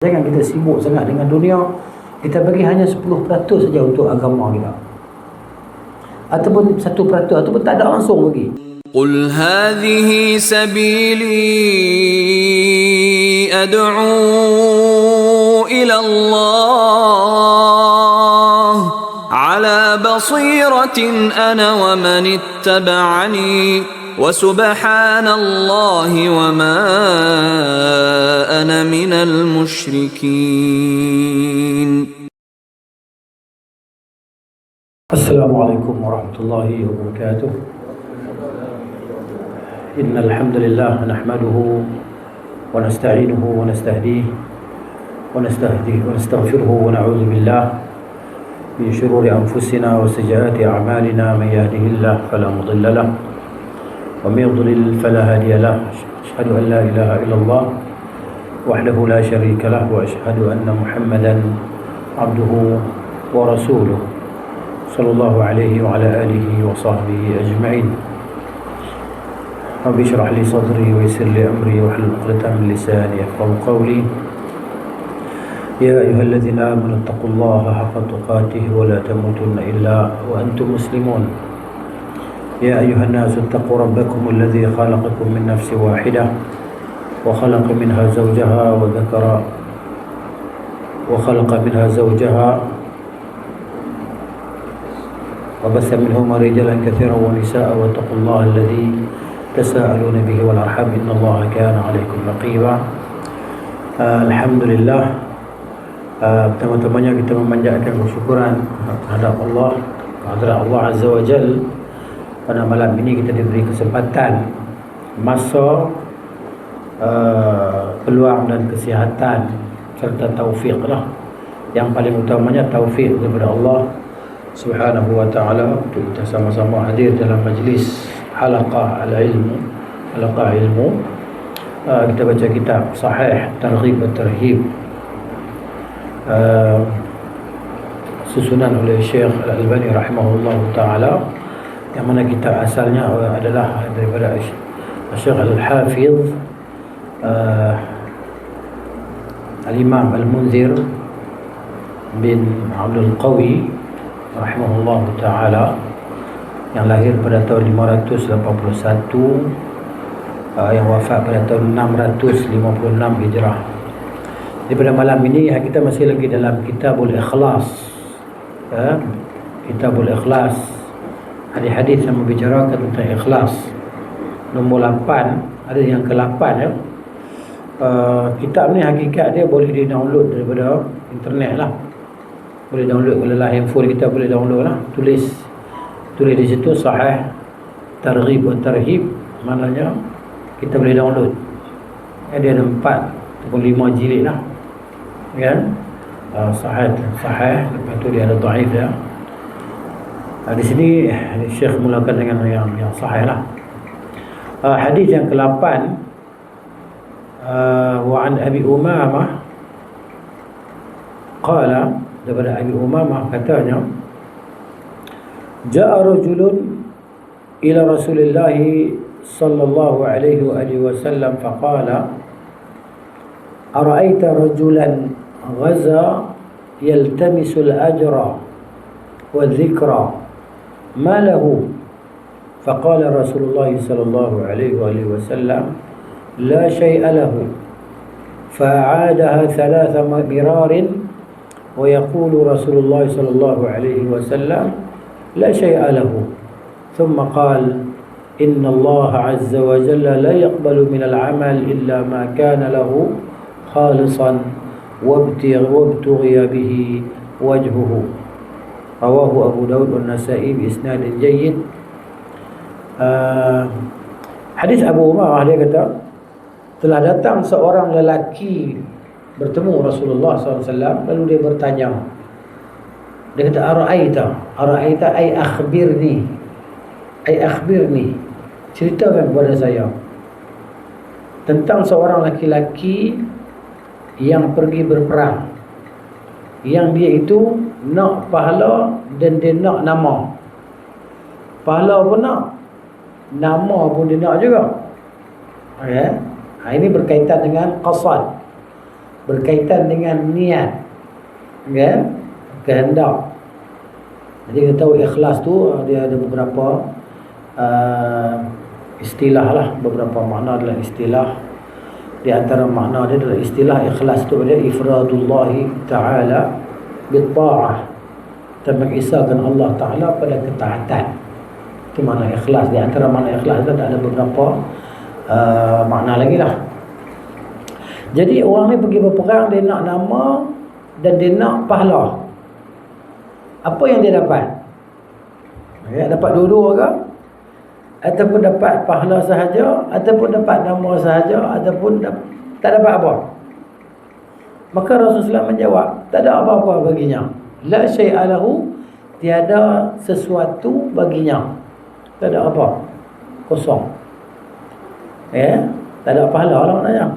Jangan kita sibuk sangat dengan dunia. Kita bagi hanya 10% saja untuk agama kita, ataupun 1%, ataupun tak ada langsung bagi. Qul hadhihi sabili ad'u ila Allah ala basiratin ana wa man ittaba'ani wa subhanallahi wa ma ana minal musyrikin. Assalamualaikum warahmatullahi wabarakatuh. Innal hamdalillah nahmaduhu wa nasta'inuhu wa nastahdihi wa nastaghfiruhu wa na'udzu billah min shururi anfusina wa sayyiati a'malina. Man yahdihillahu fala mudilla lahu wa man yudlil fala hadiya lahu. Asyhadu an la ilaha illallah wahdahu la syarika lahu wa asyhadu anna Muhammadan abduhu wa rasuluh sallallahu alaihi wa ala alihi wa sahbihi ajma'in. Rabbi syrah li sadri wa yassir li amri wa hlul 'uqdatam min lisani yafqahu qawli. Ya ayyuhalladzina amanu taqullaha haqqa tuqatih wa la tamutunna illa wa antum muslimun. Ya ayyuhan nasu taqu rabbakum alladzi khalaqakum min nafsin wahidah wa khalaqa minha zawjaha وبث منهما رجالا كثيرا ونساء واتقوا الله الذي تساءلون به والأرحام إن الله كان عليكم رقيبا. Alhamdulillah, pertama-tamanya kita memanjatkan kesyukuran terhadap Allah Azza wa Jal. Pada malam ini kita diberi kesempatan, masa, peluang dan kesihatan serta taufik lah. Yang paling utamanya taufik daripada Allah Subhanahu wa ta'ala untuk kita sama-sama hadir dalam majlis halaqah ilmu. Kita baca kitab Sahih Targhib wa Tarhib, susunan oleh Syekh Al-Albani rahimahullah ta'ala, yang mana kitab asalnya adalah daripada Syekh Al-Hafiz Al-Imam Al-Munzir bin Abdul Qawi rahimahullah ta'ala, yang lahir pada tahun 581, yang wafat pada tahun 656 Hijrah. Jadi pada malam ini kita masih lagi dalam Kitabul Ikhlas, Kitabul Ikhlas, hadis-hadis yang membicarakan tentang ikhlas. Nombor 8, ada yang ke-8 ya. Kitab ni hakikat dia boleh di-download daripada internet lah. Boleh download, kalau lah handphone kita boleh download lah. Tulis di situ Sahih Targhib wa Tarhib, maknanya kita boleh download. Dia ada 4 ataupun 5 jilid lah, kan? Sahih, lepas tu dia ada dhaif dia. Di sini Syekh mulakan dengan yang sahih lah. Hadis yang ke-8, wa an Abi Umamah qala, daripada Abi Umamah katanya, ja'a rajulun ila Rasulillah sallallahu alaihi wa alihi wasallam faqala ara'aita rajulan ghaza yaltamisu al-ajra wa dhikra ma lahu, faqala Rasulullah sallallahu alaihi wa alihi wasallam la shay'a lahu, fa'adaha 3 mirarin ويقول رسول الله صلى الله عليه وسلم لا شيء له، ثم قال إن الله عز وجل لا يقبل من العمل إلا ما كان له خالصا وابتغي به وجهه. رواه أبو داود والنسائي بإسناد جيد. Hadis Abu Umamah, dia kata, telah datang seorang lelaki bertemu Rasulullah SAW, lalu dia bertanya, dia kata, Ara'aita ay akhbirni, ceritakan kepada saya tentang seorang laki-laki yang pergi berperang, yang dia itu nak pahala dan dia nak nama. Pahala pun nak, nama pun dia nak juga. Ini berkaitan dengan qasad. berkaitan dengan niat, kan? Kehendak. Jadi kita tahu ikhlas tu dia ada beberapa istilah lah, beberapa makna adalah istilah. Di antara makna dia adalah istilah ikhlas tu adalah ifradullahi ta'ala bitta'ah, kita mengisahkan Allah Ta'ala pada ketaatan. Itu makna ikhlas. Di antara makna ikhlas itu ada beberapa makna lagi lah. Jadi orang ni pergi berperang, dia nak nama dan dia nak pahala. Apa yang dia dapat? Ya, dapat dua-dua ke? Ataupun dapat pahala sahaja, ataupun dapat nama sahaja, ataupun tak dapat apa? Maka Rasulullah menjawab, tak ada apa-apa baginya. La syai'a lahu, tiada sesuatu baginya. Tak ada apa? Kosong. Ya, tak ada pahala lah maknanya.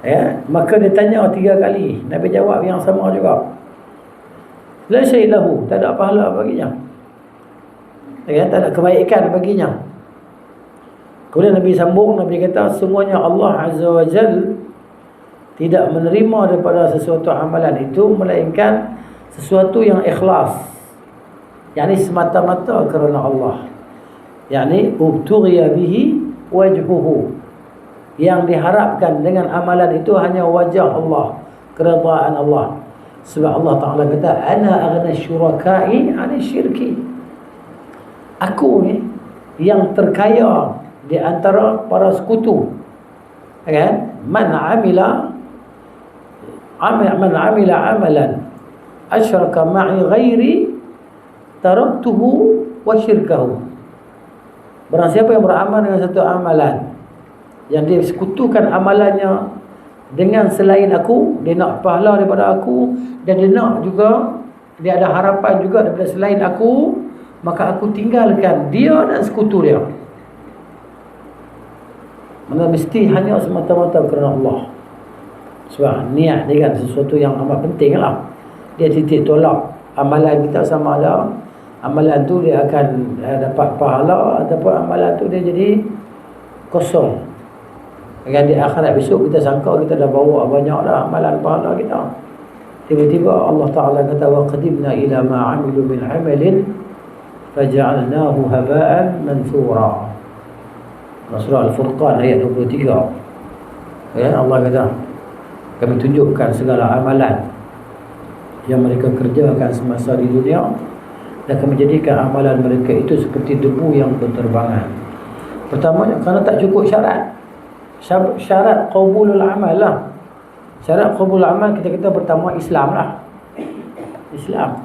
Ya, maka dia tanya 3 kali. Nabi jawab yang sama juga. La syai'a lahu, tak ada pahala baginya. Ya, tak ada kebaikan baginya. Kemudian Nabi sambung, Nabi kata, sungguhnya Allah Azza wa Jal tidak menerima daripada sesuatu amalan itu melainkan sesuatu yang ikhlas, yakni semata-mata kerana Allah, yakni ubtughiya bihi wajhuhu, yang diharapkan dengan amalan itu hanya wajah Allah, keredaan Allah. Sebab Allah Ta'ala kata, ana aghna syuraka'i 'ani syirki, aku ni yang terkaya di antara para sekutu, kan? Man amila amalan asyraka ma'i ghairi taraktuhu wa syirkahu. Barang siapa yang beramal dengan satu amalan yang dia sekutukan amalannya dengan selain aku, dia nak pahala daripada aku, dan dia nak juga, dia ada harapan juga daripada selain aku, maka aku tinggalkan dia dan sekutu dia. Mana mesti hanya semata-mata kerana Allah. Sebab niat dia kan sesuatu yang amat penting lah. Dia titik tolak amalan kita, sama ada amalan tu dia akan dapat pahala ataupun amalan tu dia jadi kosong. Kan di akhirat besok kita sangka kita dah bawa banyak dah amalan pahala kita. Tiba-tiba Allah Ta'ala kata, wa qadimna ila ma 'amilu min 'amalin faja'alnahu haba'an manthura. Surah Al-Furqan ayat 23. Ya, Allah kata, kami tunjukkan segala amalan yang mereka kerjakan semasa di dunia, dan kami jadikan amalan mereka itu seperti debu yang berterbangan. Pertamanya kerana tak cukup syarat qabulul amal lah. Syarat qabulul amal kita kata pertama Islam lah. Islam.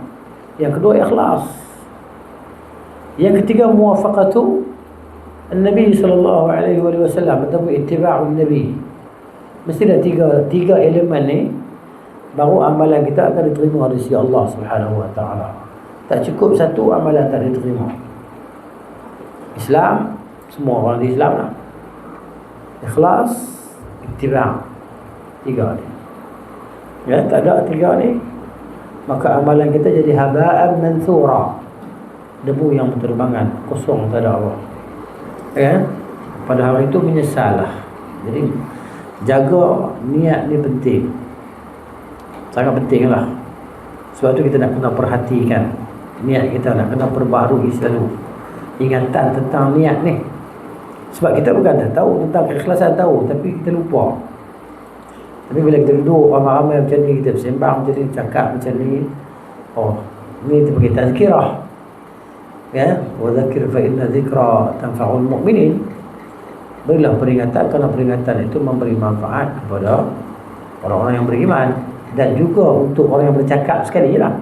Yang kedua ikhlas. Yang ketiga muwafaqatu Nabi sallallahu alaihi wasallam atau ittiba'un Nabi. Mesti ada tiga elemen ni, baru amalan kita akan diterima dari sisi Allah Subhanahu wa taala. Tak cukup satu, amalan tak diterima. Islam, semua orang di Islam lah. Ikhlas, ittiba', tiga ni. Ya, tak ada tiga ni, maka amalan kita jadi haba'an manthura, debu yang berterbangan, kosong, tak ada apa. Ya, pada hari itu menyesal lah. Jadi jaga niat ni penting, sangat penting lah. Sebab tu kita nak kena perhatikan niat kita, nak kena perbaharui selalu ingatan tentang niat ni. Sebab kita bukan tak tahu tentang keikhlasan, tahu, tapi kita lupa. Tapi bila kita duduk ramai-ramai macam ni, kita bersembang macam ni, cakap macam ni, oh, ni kita bagi tazkirah. Ya, wa dzakir fa inna dzikra tanfa'ul mu'minin. Berilah peringatan, kerana peringatan itu memberi manfaat kepada orang-orang yang beriman, dan juga untuk orang yang bercakap sekali lah.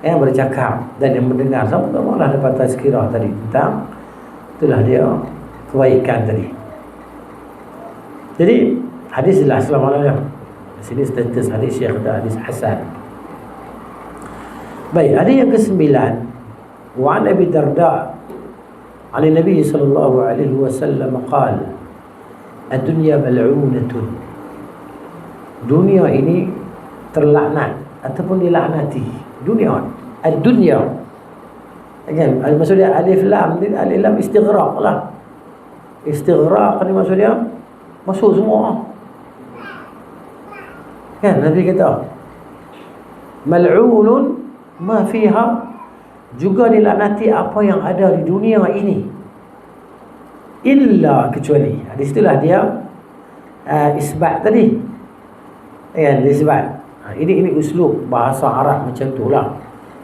Yang bercakap dan yang mendengar sama-sama lah dapat tazkirah tadi tentang itulah dia kebaikan tadi. Jadi hadis lah selama-lamanya. Di sini status hadis Syekh dan hadis Hasan. Baik, ada yang ke-9. Wa an Abi Darda an Nabi sallallahu alaihi wasallam qala ad-dunya mal'unatun. Dunia ini terlaknat ataupun dilaknati. Dunia, ad-dunya. Kan, maksudnya alif lam istighraq lah. Istighraq ni maksudnya masuk semua. Kan Nabi kata mal'unun ma fiha, juga dilaknati apa yang ada di dunia ini, illa, kecuali. Di situlah dia isbat tadi. Kan dia isbat. Ini uslub bahasa Arab macam itulah.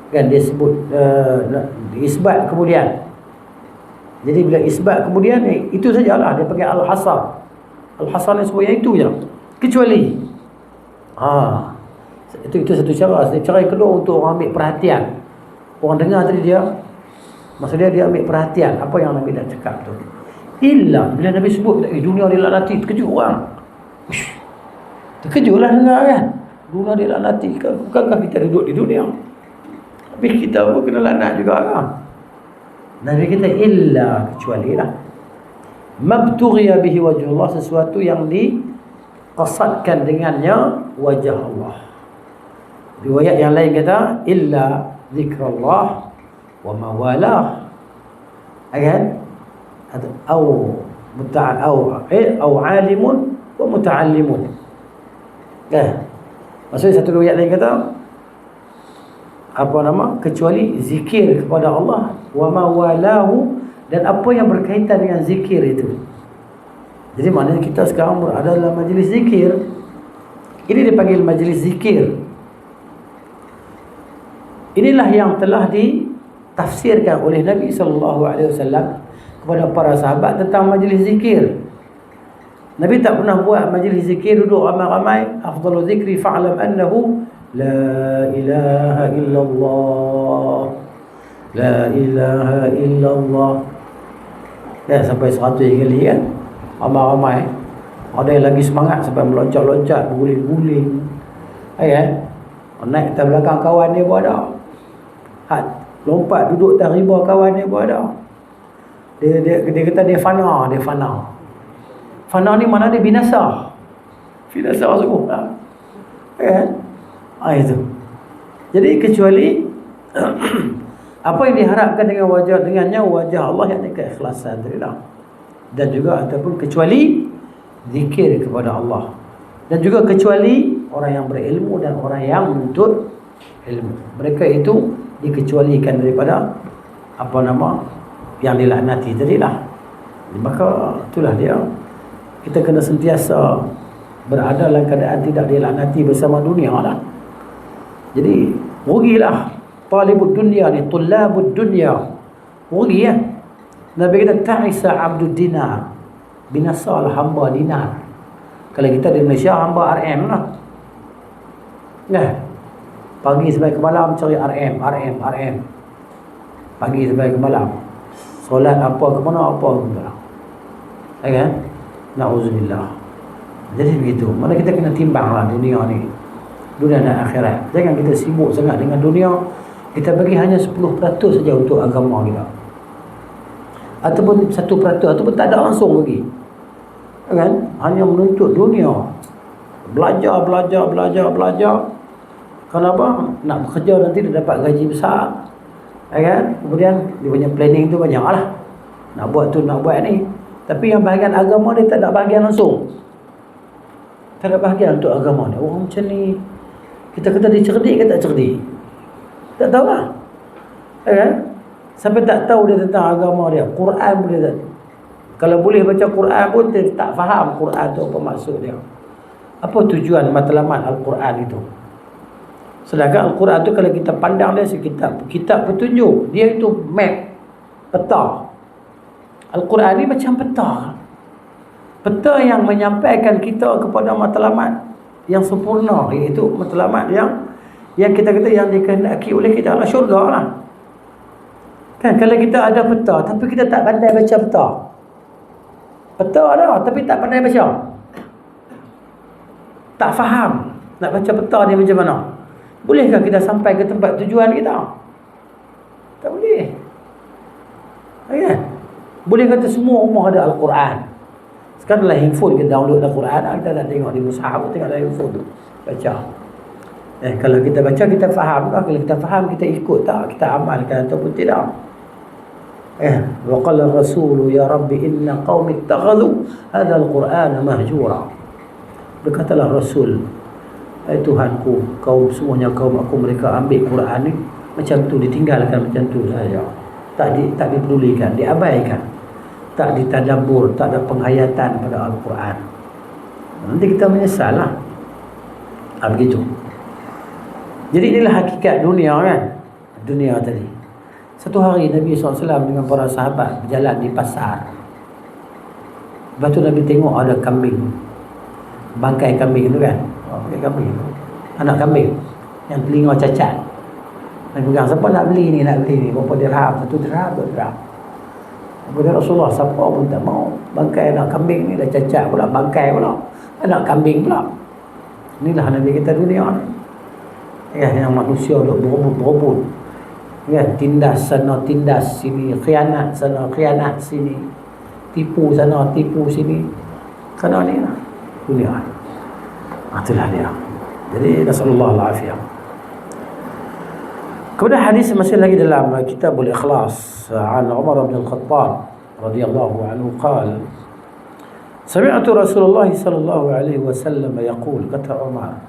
Kan dia sebut isbat kemudian. Jadi bila isbat kemudian itu sajalah dia panggil al-hasar. Al-hasar ni sebut yang itu je. Kecuali. Itu satu cara. Cara yang kedua untuk orang ambil perhatian. Orang dengar tadi dia, maksudnya dia ambil perhatian apa yang Nabi dah cakap tu. Illa, bila Nabi sebut dunia dilaknati, terkejut orang. Terkejutlah dengar kan. Dunia dilaknati, bukankah kita duduk di dunia? Tapi kita pun kena laknat juga kan. Nabi kata illa, kecuali lah. Mabtughiya bihi wajhullah, sesuatu yang diqasadkan dengannya wajah Allah. Riwayat yang lain kata illa zikrullah wa mawalah, kan? Atau alimun wa muta'allimun. Maksudnya satu riwayat lain kata kecuali zikir kepada Allah wa mawalahu, dan apa yang berkaitan dengan zikir itu. Jadi maknanya kita sekarang berada dalam majlis zikir. Ini dipanggil majlis zikir. Inilah yang telah ditafsirkan oleh Nabi SAW kepada para sahabat tentang majlis zikir. Nabi tak pernah buat majlis zikir duduk ramai-ramai. Afdalu zikri fa'lam annahu la ilaha illallah, la ilaha illallah. Sampai 100 kali kan, ramai-ramai. Ada yang lagi semangat sampai meloncat-loncat, berguling-guling. Naik atas belakang kawan dia pun ada. Lompat duduk atas riba kawan dia pun ada. Dia kata dia fana. Fana ni mana dia binasa. Binasa sungguh. Itu. Jadi kecuali apa yang diharapkan dengannya wajah Allah, yang keikhlasan tadi lah. Dan juga ataupun kecuali zikir kepada Allah. Dan juga kecuali orang yang berilmu dan orang yang menuntut ilmu. Mereka itu dikecualikan daripada yang dilaknati tadilah. Maka itulah dia. Kita kena sentiasa berada dalam keadaan tidak dilaknati bersama dunia lah. Jadi rugilah talibud dunia ni, tullabud dunia. Rugi ya. Nabi kata ta'isa abdud dinar, binasalah hamba dinar. Kalau kita di Malaysia hamba RM lah. Pagi sampai ke malam cari RM. Pagi sampai ke malam. Solat apa ke mana apa ke mana. Kan? Na'udzubillah. Jadi begitu. Mana kita kena timbanglah dunia ni. Dunia dan akhirat. Jangan kita sibuk sangat dengan dunia. Kita bagi hanya 10% saja untuk agama kita. Ataupun 1%, ataupun tak ada langsung bagi. Kan? Hanya menuntut dunia. Belajar. Kenapa? Nak bekerja nanti dia dapat gaji besar. Kan? Kemudian dia punya planning tu banyak lah. Nak buat tu, nak buat ni. Tapi yang bahagian agama dia tak ada bahagian langsung. Tak ada bahagian untuk agama dia. Orang macam ni, kita kata dia cerdik ke tak cerdik? Tak tahulah. Kan? Sampai tak tahu dia tentang agama dia. Quran pun dia tak. Kalau boleh baca Quran pun dia tak faham Quran tu apa maksud dia. Apa tujuan matlamat Al-Quran itu? Sedangkan Al-Quran tu kalau kita pandang dia kitab petunjuk. Dia itu map, peta. Al-Quran ni macam peta. Peta yang menyampaikan kita kepada matlamat yang sempurna, iaitu matlamat yang kita kata yang dikehendaki oleh kita adalah syurga lah. Kan kalau kita ada peta tapi kita tak pandai baca peta. Peta ada tapi tak pandai baca. Tak faham nak baca peta ni macam mana. Bolehkah kita sampai ke tempat tujuan kita? Tak boleh. Kan? Boleh kata semua rumah ada Al-Quran. Sekarang dalam handphone kita download Al-Quran, kita dah tengok di mushaf, tengok dalam handphone tu, baca. Kalau kita baca kita faham tak? Kalau kita faham kita ikut tak? Kita amalkan ataupun tidak? Wa qala rasulu ya rabbi inna qaumi ittakhadhu hadha al-Qur'ana mahjura. Berkatalah Rasul, Tuhanku, kaum semuanya kaum aku mereka ambil Quran ni macam tu, ditinggalkan macam tu saja. Tak dipedulikan, diabaikan. Tak ditadabbur, tak ada penghayatan pada Al-Quran. Nanti kita menyesal lah. Begitu. Jadi inilah hakikat dunia kan. Dunia tadi. Satu hari Nabi SAW dengan para sahabat berjalan di pasar. Lepas tu Nabi tengok ada kambing. Bangkai kambing tu kan. Bangkai kambing. Anak kambing yang telinga cacat. Nabi pegang, siapa nak beli ni, nak beli ni. Berapa dirham? 1 dirham, 2 dirham. Kepada Rasulullah, siapa pun tak mau. Bangkai anak kambing ni dah cacat pula. Bangkai pula. Anak kambing pula. Inilah Nabi kita dunia ni. Ya, yang manusia duk berebut-berebut. Ya, tindas sana, tindas sini. Khianat sana, khianat sini. Tipu sana, tipu sini. Kerana ni lah dunia. Itulah dia. Jadi nasallallahu al-afiyah. Kemudian hadis masih lagi dalam Kitabul Ikhlas an Umar bin Al-Khattab radhiyallahu anhu qala sami'tu Rasulullah sallallahu alaihi wasallam yaqul, kata Umar,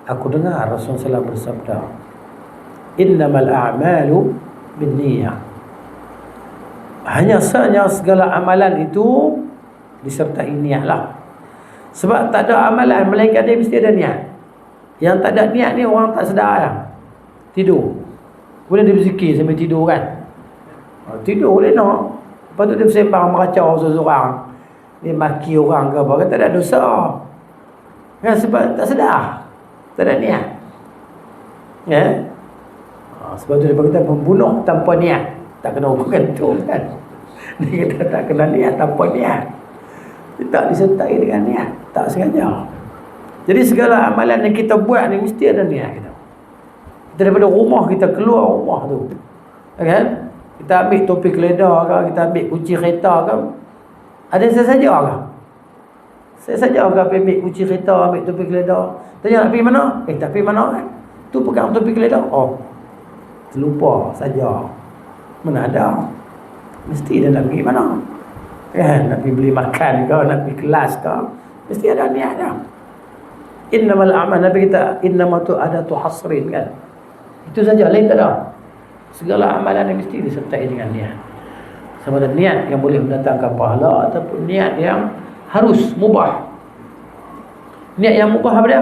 aku dengar Rasulullah SAW bersabda, innamal a'malu binniyah, hanya sahaja segala amalan itu disertai niatlah. Sebab tak ada amalan melainkan dia mesti ada niat. Yang tak ada niat ni orang tak sedar lah. Tidur. Boleh dia berzikir sambil tidur kan. Tidur boleh nak. Lepas tu dia bersembang meracau seseorang. Dia maki orang ke apa. Tak ada dosa. Kan, sebab tak sedar. Tak ada niat. Ya. Sebab tu dia kata membunuh tanpa niat. Tak kena hukuman tu kan. Dia kata tak kena niat tanpa niat. Dia tak disertai dengan niat. Tak sengaja. Jadi segala amalan yang kita buat ni mesti ada niat kita. Kita daripada rumah kita keluar rumah tu. Kan? Kita ambil topi keledar ke, kita ambil kunci kereta ke. Ada saya saja ke? Saya saja ke ambil kunci kereta, ambil topi keledar. Tanya nak pergi mana? Tak pergi mana kan? Tu pegang topi keledar. Oh. Terlupa saja. Mana ada? Mesti dia nak pergi mana? Kan? Nak pergi beli makan ke, nak pergi kelas ke. Mesti ada niat dah. Innamal a'mal, Nabi kita innama tu ada tu hasrin kan. Itu saja, lain tak ada. Segala amalan yang mesti disertai dengan niat. Sama ada niat yang boleh mendatangkan pahala ataupun niat yang harus mubah. Niat yang mubah apa dia?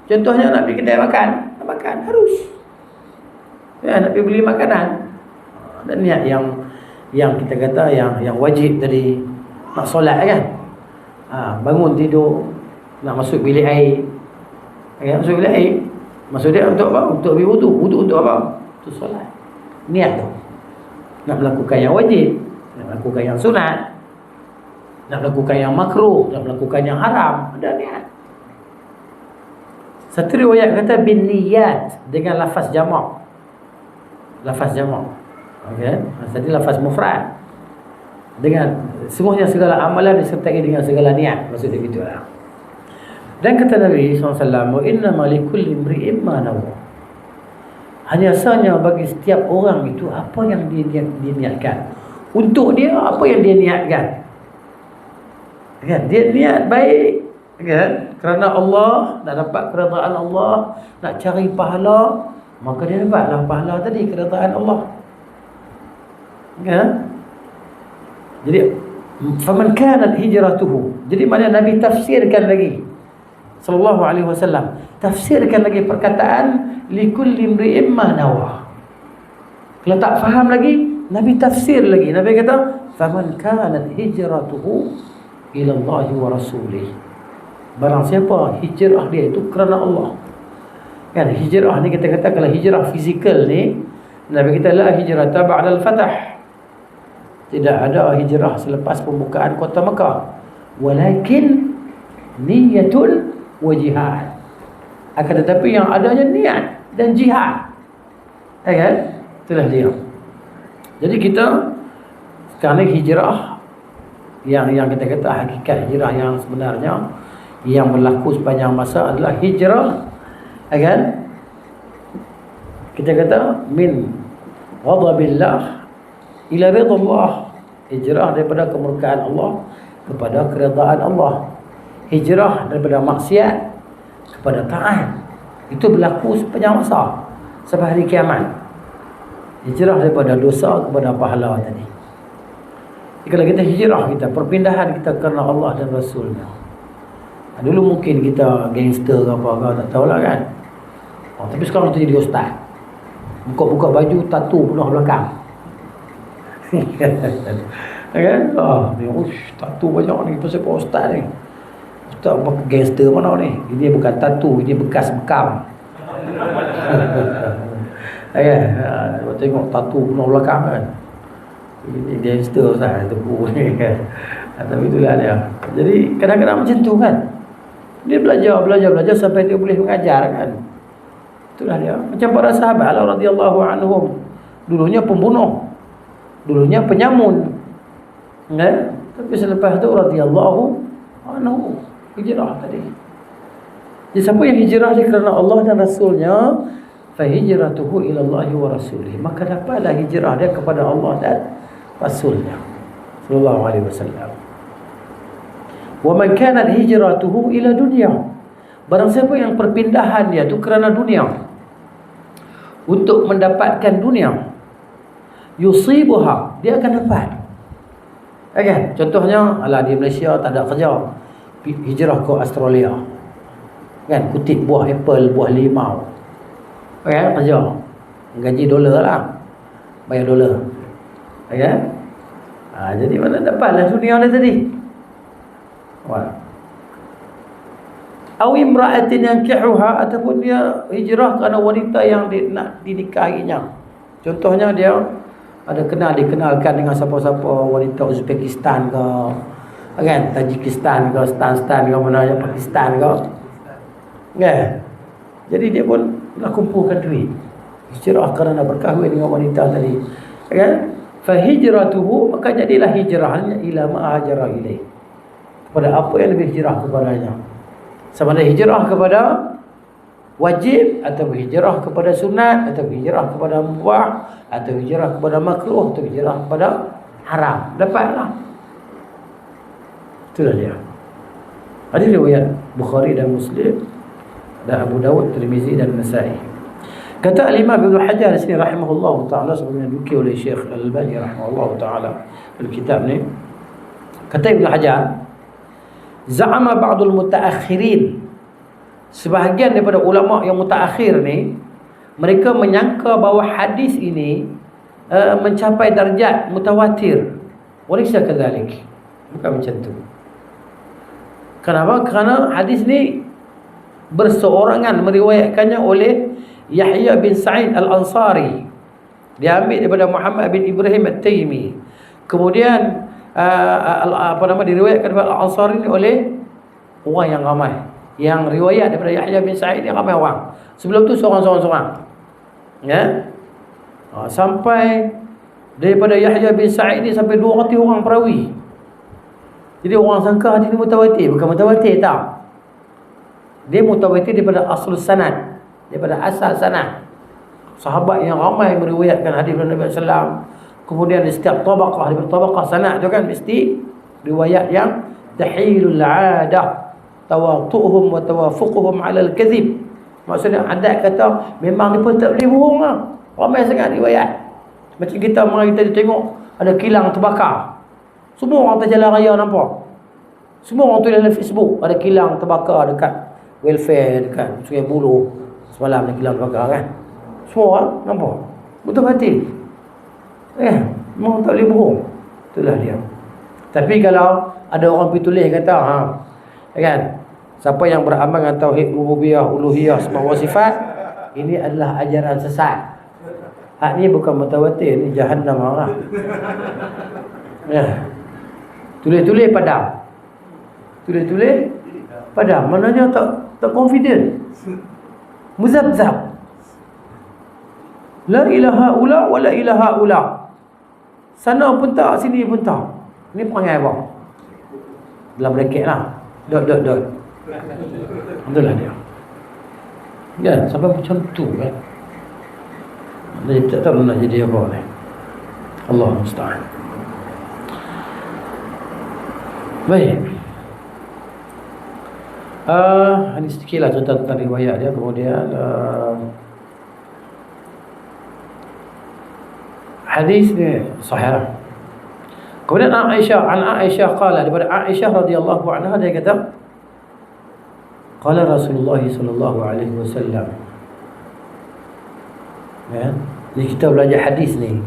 Contohnya nak pergi kedai makan, nak makan harus. Ya, nak pergi beli makanan. Dan niat yang kita kata yang wajib tadi, nak solat kan. Bangun tidur, nak masuk bilik air. Masuk bilik air. Maksud dia untuk apa? Untuk ambil wudu. Wudu untuk apa? Untuk solat. Niat tu. Nak melakukan yang wajib, nak melakukan yang sunat, nak melakukan yang makruh, nak melakukan yang haram. Ada niat. Satu riwayat kata bin niyat dengan lafaz jamak. Lafaz jamak. Okey. Tadi lafaz mufrad. Dengan semuanya segala amalan disertai dengan segala niat. Maksudnya gitulah. Dan kata Nabi SAW, innama likulli imri'in ma nawa. Hanya sahaja bagi setiap orang itu apa yang dia niatkan. Untuk dia apa yang dia niatkan. Kan? Dia niat baik kan? Kerana Allah, nak dapat keredaan Allah, nak cari pahala, maka dia dapatlah pahala tadi, keredaan Allah. Kan? Jadi faman kanat hijratuhu. Jadi mana Nabi tafsirkan lagi sallallahu alaihi wasallam, tafsirkan lagi perkataan likulli imri'in ma nawa. Kalau tak faham lagi, Nabi tafsir lagi. Nabi kata faman kanat hijratuhu ila Allah wa rasulih. Barang siapa hijrah dia itu kerana Allah. Kan hijrah ni kita kata, kalau hijrah fizikal ni, Nabi kata la hijrata ba'da al-fath. Tidak ada hijrah selepas pembukaan kota Mekah. Walakin niyatun wa jihad. Akan tetapi yang adanya niat dan jihad. Kan? Itulah dia. Jadi kita sekarang ni hijrah yang kita kata hakikat hijrah yang sebenarnya yang berlaku sepanjang masa adalah hijrah, kan? Kita kata min ghadabillah ila ridallah. Hijrah daripada kemurkaan Allah kepada keredaan Allah. Hijrah daripada maksiat kepada taat. Itu berlaku sepanjang masa sampai hari kiamat. Hijrah daripada dosa kepada pahala tadi. Kalau kita hijrah, kita perpindahan kita kerana Allah dan Rasulnya. Dulu mungkin kita gangster ke apa, tak tahulah kan. Tapi sekarang kita jadi ustaz. Buka-buka baju, tatu penuh belakang. Kan? Tatu banyak ni, pasal apa ustaz ni? Ustaz apa gangster mana ni? Ini bukan tatu, ini bekas bekam. Kan? Tengok tatu penuh belakang kan. Ini gangster ustaz, tepu ni kan. Tapi itulah dia. Jadi kadang-kadang macam tu kan. Dia belajar sampai dia boleh mengajar kan. Itulah dia. Macam para sahabat radhiyallahu anhum. Dulunya pembunuh. Dulunya penyamun. Kan? Tapi selepas tu radhiyallahu anhu hijrah tadi. Jadi siapa yang hijrah dia kerana Allah dan Rasulnya, fa hijratuhu ila Allah wa rasulih. Maka dapatlah hijrah dia kepada Allah dan Rasulnya sallallahu alaihi wasallam. Wa man kanat hijratuhu ila dunya. Barang siapa yang perpindahan dia tu kerana dunia, untuk mendapatkan dunia, yusibuha, dia akan dapat. Kan? Contohnya, di Malaysia tak ada kerja, hijrah ke Australia. Kan, kutip buah apple, buah limau. Kan, kerja. Gaji dolar lah. Bayar dolar. Kan? Jadi mana dapatlah dunia dia tadi. Aw imra'atin yankihuha, ataupun dia hijrah kerana wanita yang nak dinikahinya. Contohnya dia ada dikenalkan dengan siapa-siapa, wanita Uzbekistan ke, kan, Tajikistan ke, stan ke mana yang Pakistan ke. Kan? Jadi dia pun nak kumpulkan duit. Hijrah kerana berkahwin dengan wanita tadi. Kan? Fa hijratuhu, maka jadilah hijrahnya ila ma hajara ilaih. Kepada apa yang lebih hijrah kepadanya. Sama ada hijrah kepada wajib, atau hijrah kepada sunat, atau hijrah kepada mubah, atau hijrah kepada makruh, atau hijrah kepada haram. Dapatlah. Itulah dia. Ada riwayat Bukhari dan Muslim dan Abu Dawud, Tirmizi dan Nasa'i. Kata Imam Ibn Hajar di sini rahimahullah ta'ala, sebagaimana dikutip oleh Syekh Al-Albani rahimahullah ta'ala dalam kitab ni. Kata Ibn Hajar, za'ama ba'dul mutaakhirin, sebahagian daripada ulama yang mutaakhir ni, mereka menyangka bahawa hadis ini mencapai darjat mutawatir. Walaysa kadzalik. Bukan macam tu. Kenapa? Kerana hadis ni berseorangan meriwayatkannya oleh Yahya bin Sa'id Al-Ansari. Dia ambil daripada Muhammad bin Ibrahim At-Taimi. Kemudian diriwayatkan daripada Al-Ansari ni oleh orang yang ramai. Yang riwayat daripada Yahya bin Sa'id ni ramai orang. Sebelum tu seorang-seorang. Ya. Sampai daripada Yahya bin Sa'id ni sampai 200 orang perawi. Jadi orang sangka hadis ni mutawatir. Bukan mutawatir, tak. Dia mutawatir daripada asal sanad, daripada asal sanad. Sahabat yang ramai meriwayatkan hadis dari Nabi sallallahu. Kemudian di setiap tabaqah, di tabaqah sanad tu kan mesti riwayat yang tahilul 'adah, tawatuhum wa tawafuquhum 'ala al-kadhib. Maksudnya adat kata memang dia pun tak boleh bohong lah. Ramai sangat riwayat. Macam kita mari tadi tengok ada kilang terbakar. Semua orang atas jalan raya nampak. Semua orang tulis dalam Facebook ada kilang terbakar dekat welfare, dekat Sungai Buloh. Semalam ada kilang terbakar kan. Semua orang nampak. Betul-betul. Memang tak boleh bohong. Itulah dia. Tapi kalau ada orang pergi tulis kata kan, siapa yang beramal dengan tauhid rububiyah, uluhiyah, semua sifat, ini adalah ajaran sesat. Hak ni bukan mutawatir, ni jahannam lah. Ya. Tulis-tulis padam. Tulis-tulis padam. Maknanya tak confident. Muzabzab. La ilaha ula wa la ilaha ula. Sana pun tak, sini pun tak. Ni perangai apa? Dalam bracket lah. Dot. Itulah dia. Ya, sampai macam tu kan. Dia tak tahu nak jadi apa ni. Allah musta'an. Baik. Ini sedikitlah cerita tentang riwayat dia. Kemudian hadis ni sahih. Kemudian Aisyah qala, daripada Aisyah radhiyallahu anha dia kata, qala Rasulullah sallallahu alaihi wasallam. Ya, ni kita belajar hadis ni.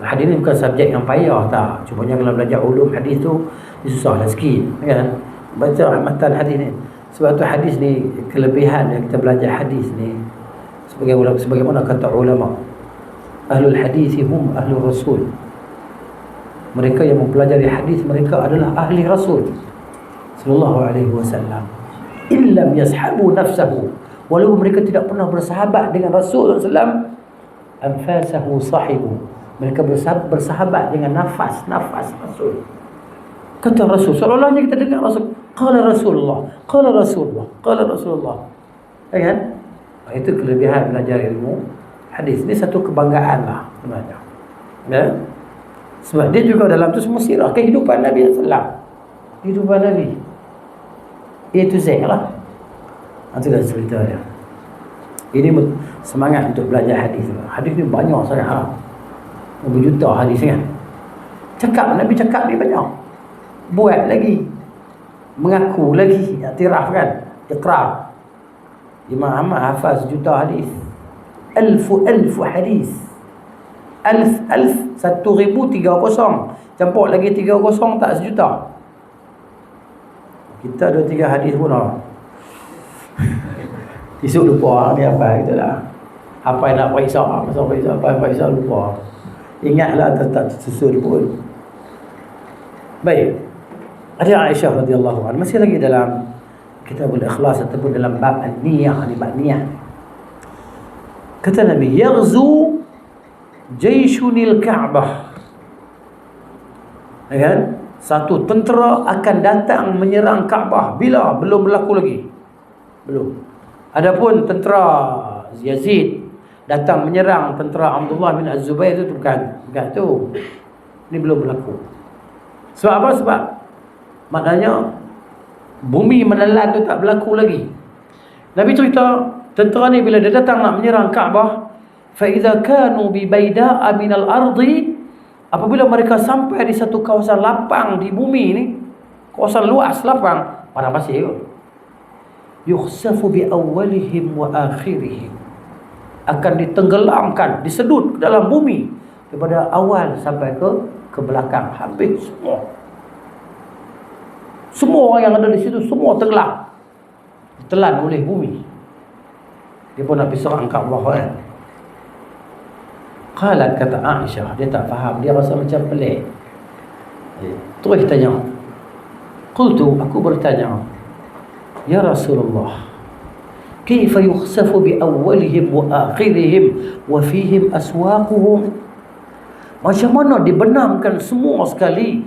Hadis ni bukan subjek yang payah tak. Cumanya kalau belajar ulum hadis tu susahlah sikit, kan? Baca matan hadis ni. Sebab tu hadis ni kelebihan yang kita belajar hadis ni, sebagaimana kata ulama, ahlul hadis hum ahlur rasul. Mereka yang mempelajari hadis, mereka adalah ahli Rasul sallallahu alaihi wasallam. Illam yashabu nafsahu, walaupun mereka tidak pernah bersahabat dengan Rasul sallallahu alaihi wasallam, anfasahu sahibu, mereka bersahabat dengan nafas Rasul. Kata Rasul, seolah-olahnya kita dengar Rasul, qala Rasulullah, qala Rasulullah, qala Rasulullah. Kan? Itu kelebihan belajar ilmu hadis. Ini satu kebanggaan lah sebenarnya. Ya? Sebab dia juga dalam tu semua sirah kehidupan Nabi sallallahu, kehidupan Nabi A to Z lah. Itu dah cerita dia. Ini semangat untuk belajar hadis. Hadis ni banyak sangat, berjuta hadis kan. Cakap Nabi cakap ni banyak, buat lagi, mengaku lagi, iktiraf kan, iqrar. Imam Ahmad hafaz juta hadis, alfu hadis, alf 1030, campur lagi 30 tak sejuta. Kita 2-3 hadis pun lah. Esok lupa ni apa itulah. Apa yang nak periksa, apa lupa. Ingatlah tak susun pun. Baik. Ada Aisyah radhiyallahu anha, masih lagi dalam Kitabul Ikhlas ataupun dalam bab an-niyah, ni bab niat. Kata Nabi, yaghzu jayshunil Ka'bah. Kan? Satu tentera akan datang menyerang Kaabah. Bila? Belum berlaku lagi. Belum. Adapun tentera Yazid datang menyerang tentera Abdullah bin Az-Zubair itu bukan tu. Ini belum berlaku. Sebab apa? Sebab maknanya bumi menelan tu tak berlaku lagi. Nabi cerita tentera ni bila dia datang nak menyerang Kaabah, fa idza kanu bi baida'a minal ardi, apabila mereka sampai di satu kawasan lapang di bumi ni, kawasan luas lapang, padang pasir tu, yukhsafu bi awwalihim wa akhirihim, akan ditenggelamkan, disedut ke dalam bumi daripada awal sampai ke belakang, habis semua orang yang ada di situ semua tenggelam, ditelan oleh bumi. Dia pun nak pergi serang Kaabah kan. Qalat, kata Aisyah, dia tak faham, dia rasa macam pelik. Terus tanya. Qultu, aku bertanya, ya Rasulullah, kaifa yukhsafu bi awwalihim wa akhirihim wa fihim aswaquhum? Macam mana dibenamkan semua sekali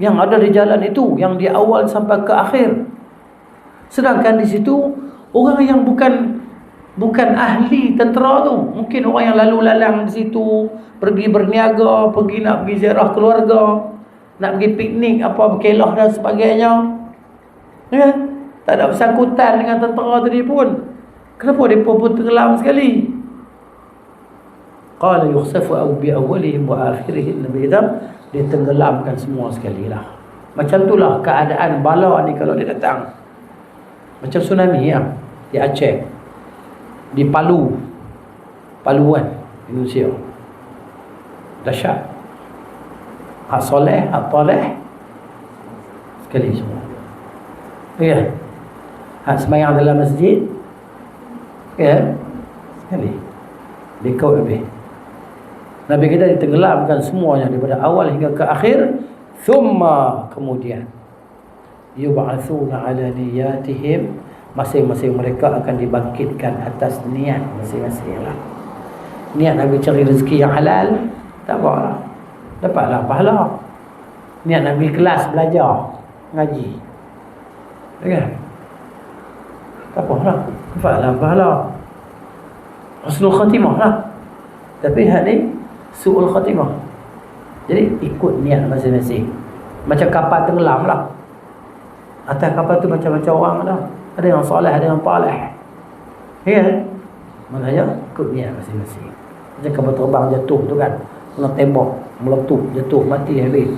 yang ada di jalan itu, yang di awal sampai ke akhir, sedangkan di situ orang yang bukan ahli tentera tu, mungkin orang yang lalu lalang di situ, pergi berniaga, nak pergi ziarah keluarga, nak pergi piknik, apa berkelah dan sebagainya, ya? Tak ada bersangkutan dengan tentera tadi pun. Kenapa mereka pun tenggelam sekali? Qala yukhsafu bi awwalihim wa akhirihim, Nabi kata dia tenggelamkan semua sekali lah. Macam itulah keadaan bala ni kalau dia datang. Macam tsunami ya, di Aceh, di Paluan, Indonesia. Dahsyat. Hak soleh, hak toleh sekali semua. Ya. Hak sembahyang dalam masjid, ya, sekali. Dekau lebih. Nabi kita ditenggelamkan semuanya daripada awal hingga ke akhir. Thumma, kemudian yub'atsuna ala niyatihim, masing-masing mereka akan dibangkitkan atas niat masing-masing lah. Niat Nabi cari rezeki yang halal, tak apa lah, dapatlah pahala. Niat Nabi kelas belajar ngaji, kan, tak apa lah, dapatlah pahala. Husnul khatimah lah. Tapi hal ni su'ul khatimah. Jadi ikut niat masing-masing. Macam kapal tenggelam lah, atas kapal tu macam-macam orang dah, Ada yang soleh, ada yang taleh. Ya, maknanya ikut niat masing-masing. Macam kapal terbang jatuh tu kan, kena tembok, meletup, jatuh, mati habis.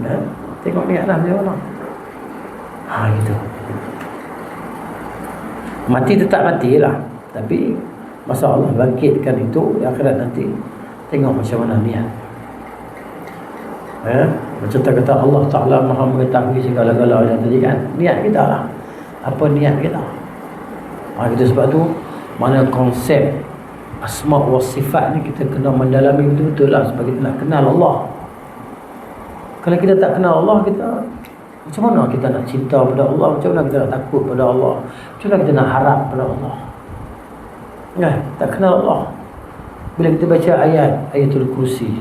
Nah, tengok niat lah dia orang. Gitu. Mati tetap matilah, tapi masa Allah bangkitkan itu di akhirat nanti, tengok macam mana niat. Macam kata Allah Ta'ala Maha mengetahui segala-galanya tadi kan, niat kita lah. Apa niat kita? Kita sebab tu mana konsep asma' wa sifat ni kita kena mendalami betul-betul lah, sebab kita nak kenal Allah. Kalau kita tak kenal Allah, kita macam mana kita nak cinta pada Allah, macam mana kita nak takut pada Allah, macam mana kita nak harap pada Allah. Tak kenal Allah. Bila kita baca ayatul kursi,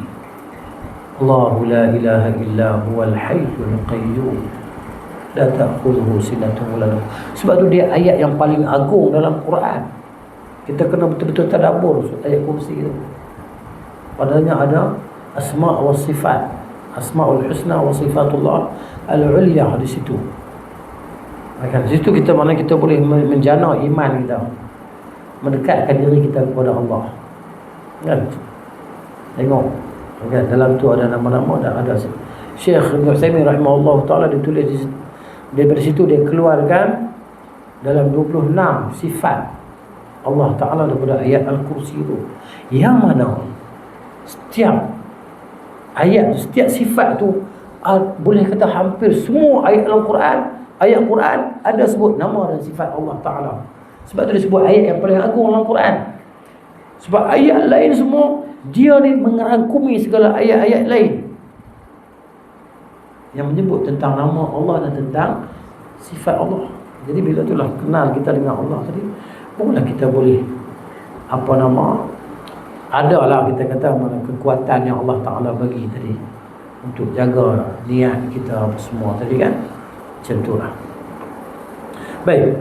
Allahu la ilaha illa huwal hayyul qayyum la ta'khudhuhu sinatun wa la nawm. Sebab tu dia ayat yang paling agung dalam Quran. Kita kena betul-betul tadabbur ayat kursi itu. Padanya ada asma' wa sifat, asma'ul husna wa sifatullah al-ulya di situ. Maka di situ kita mana kita boleh menjana iman kita, mendekatkan diri kita kepada Allah. Kan? Tengok. Okay, dalam tu ada nama-nama dan ada Syekh Ibn Utsaimin rahimahullah ta'ala ditulis daripada situ, dia keluarkan dalam 26 sifat Allah Ta'ala daripada ayat Al-Kursi itu, yang mana setiap ayat, setiap sifat tu boleh kata hampir semua ayat Al-Quran, ayat Quran ada sebut nama dan sifat Allah Ta'ala. Sebab tu dia sebut ayat yang paling agung dalam Quran. Sebab ayat lain semua dia ni mengerangkumi segala ayat-ayat lain yang menyebut tentang nama Allah dan tentang sifat Allah. Jadi bila itulah kenal kita dengan Allah tadi, barulah kita boleh adalah kita kata mana kekuatan yang Allah Ta'ala bagi tadi untuk jaga niat kita apa semua tadi kan. Macam itulah. Baik.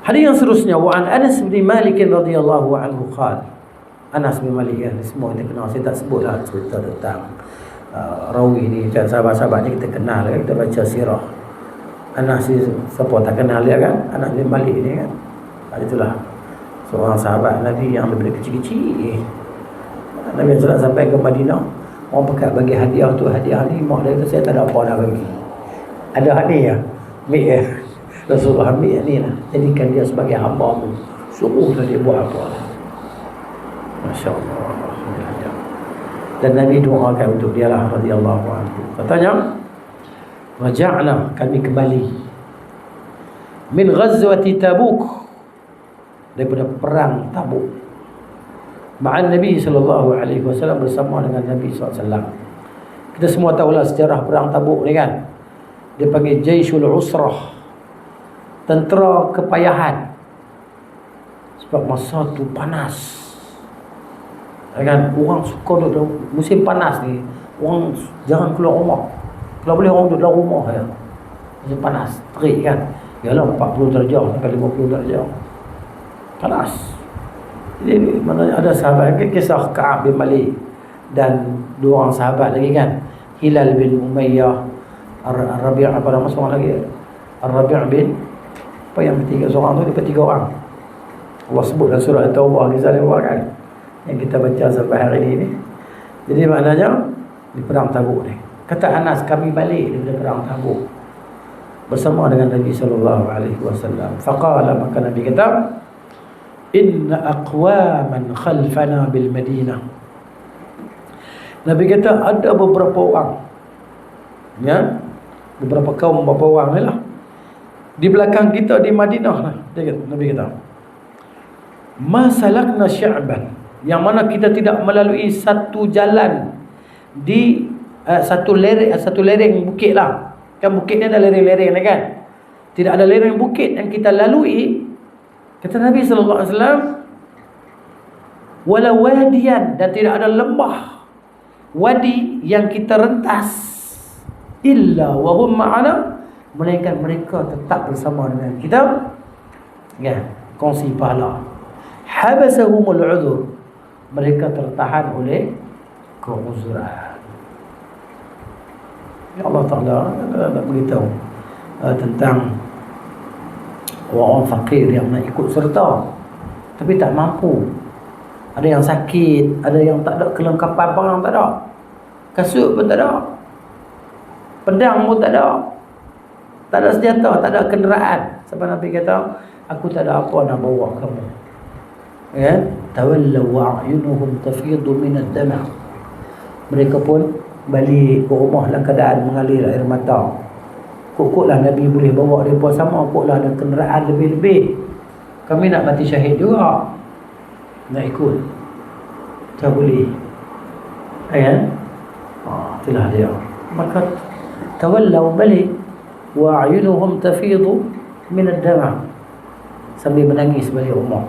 Hadis yang seterusnya, wa an Anas bin Malik radhiyallahu anhu qala, Anas bin Malik kan, semua kita kenal, saya tak sebutlah cerita tentang rawi ni, sahabat-sahabat ni kita kenal kan, kita baca sirah. Anas ni siapa tak kenal dia kan, Anas bin Malik ni kan. Itulah seorang sahabat Nabi yang lebih kecil-kecil. Nabi SAW sampai ke Madinah, orang pekat bagi hadiah tu, hadiah ni mak dia kata saya tak ada apa nak bagi. Ada hadiah, ambil Rasulullah ambil ni lah, jadikan dia sebagai hamba tu, suruhlah dia buat apa. Masya Allah. Dan Nabi doakan untuk dia lah radhiyallahu anhu. Katanya, raja'na, kami kembali min ghazwati Tabuk, daripada perang Tabuk, ma'an Nabi sallallahu alaihi wasallam, bersama dengan Nabi SAW. Kita semua tahulah sejarah perang Tabuk ni kan. Dia panggil Jaishul Usrah, tentera kepayahan. Sebab masa tu panas kan, orang suka duduk musim panas ni, orang jangan keluar rumah. Kalau boleh orang duduk dalam rumah ya. Musim panas, terik kan. Yalah 40 darjah sampai 50 darjah. Panas. Jadi mana ada sahabat, kisah Ka'ab bin Malik dan dua orang sahabat lagi kan, Hilal bin Umayyah, Ar-Rabi' apa nama seorang lagi, Ar-Rabi' bin apa yang ketiga, seorang tu, dia tiga orang. Allah sebut dalam surah At-Taubah kisah dia kan, yang kita baca sampai hari ini. Jadi maknanya di perang Tabuk ni, kata Anas, kami balik daripada perang Tabuk bersama dengan Nabi sallallahu alaihi wasallam. Faqala, maka Nabi kata, inna aqwaman khalfana bil Madinah. Nabi kata ada beberapa orang, ya, beberapa kaum, beberapa orang ni lah, di belakang kita di Madinah lah. Nabi kata, ma salakna sya'ban, yang mana kita tidak melalui satu jalan di satu lereng bukit lah. Kan bukit ni ada lereng-lereng ni kan. Tidak ada lereng bukit yang kita lalui, kata Nabi sallallahu alaihi wasallam, wala wadiyan, dan tidak ada lembah wadi yang kita rentas, illa wa hum ma'ana, melainkan mereka tetap bersama dengan kita, ya, kongsi pahala. Habasahumul udhur, mereka tertahan oleh keuzuran. Ya Allah Ta'ala nak beritahu tentang orang fakir yang nak ikut serta tapi tak mampu. Ada yang sakit, ada yang tak ada kelengkapan barang, tak ada. Kasut pun tak ada. Pedang pun tak ada. Tak ada senjata, tak ada kenderaan. Sebab Nabi kata, aku tak ada apa nak bawa kamu. Ya, tawallaw wa a'yunuhum tafidu min ad-dam'. Mereka pun balik ke rumah dalam keadaan mengalir air mata. Kok-koklah Nabi boleh bawa mereka sama, koklah ada kenderaan lebih-lebih. Kami nak mati syahid juga. Nak ikut. Tak boleh. Kan? Itulah dia. Maka tawallaw balik wa a'yunuhum tafidu min ad-dam'. Sambil menangis balik rumah.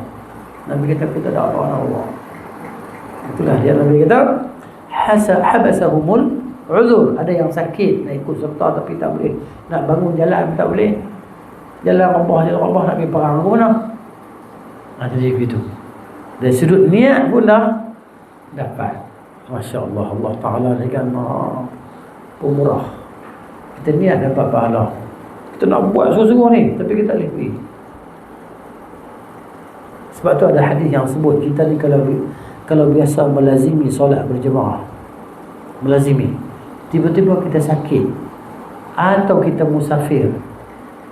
Nabi kata kita tak ada apa nak buat. Itulah dia Nabi kata habasahumul uzur. Ada yang sakit nak ikut serta tapi tak boleh. Nak bangun jalan tak boleh. Jalan Allah nak pergi perang ke mana? Jadi begitu. Dari sudut niat pun dah dapat. Masya Allah, Allah Ta'ala dengan pemurah. Kita niat dapat pahala. Kita nak buat sungguh-sungguh ni tapi kita tak boleh pergi. Sebab tu ada hadis yang sebut kita ni kalau biasa melazimi solat berjemaah, melazimi, tiba-tiba kita sakit atau kita musafir,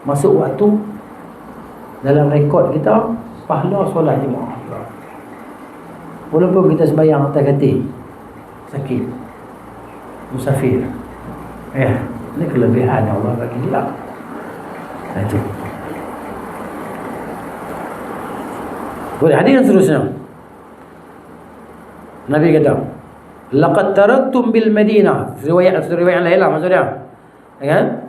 masuk waktu dalam rekod kita pahala solat jemaah. Walaupun kita sembahyang atas katil, sakit, musafir, ini kelebihan yang Allah bagi dia. Itu. Hadis yang seterusnya, Nabi kata, laqad taraktum bil Madinah. Riwayat lain lah maksudnya. Kan?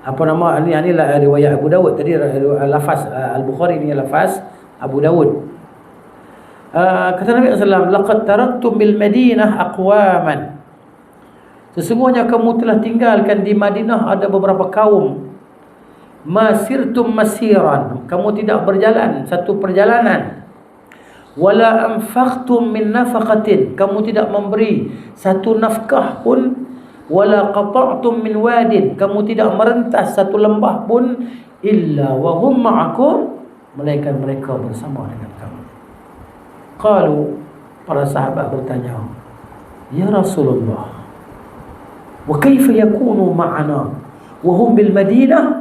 Apa nama ni lah riwayat Abu Dawud tadi, lafaz Al-Bukhari ni lafaz Abu Dawud. Kata Nabi SAW, laqad taraktum bil Madinah aqwaman. Sesungguhnya kamu telah tinggalkan di Madinah ada beberapa kaum. Masirtum masiran, kamu tidak berjalan satu perjalanan. Wala anfaqtum min nafaqatin, kamu tidak memberi satu nafkah pun. Wala qata'tum min wadin, kamu tidak merentas satu lembah pun. Illa wa hum ma'akum, melainkan mereka bersama dengan kamu. Qalu, para sahabat bertanya, ya Rasulullah, wa kaifa yakunu ma'ana wa hum bil Madinah?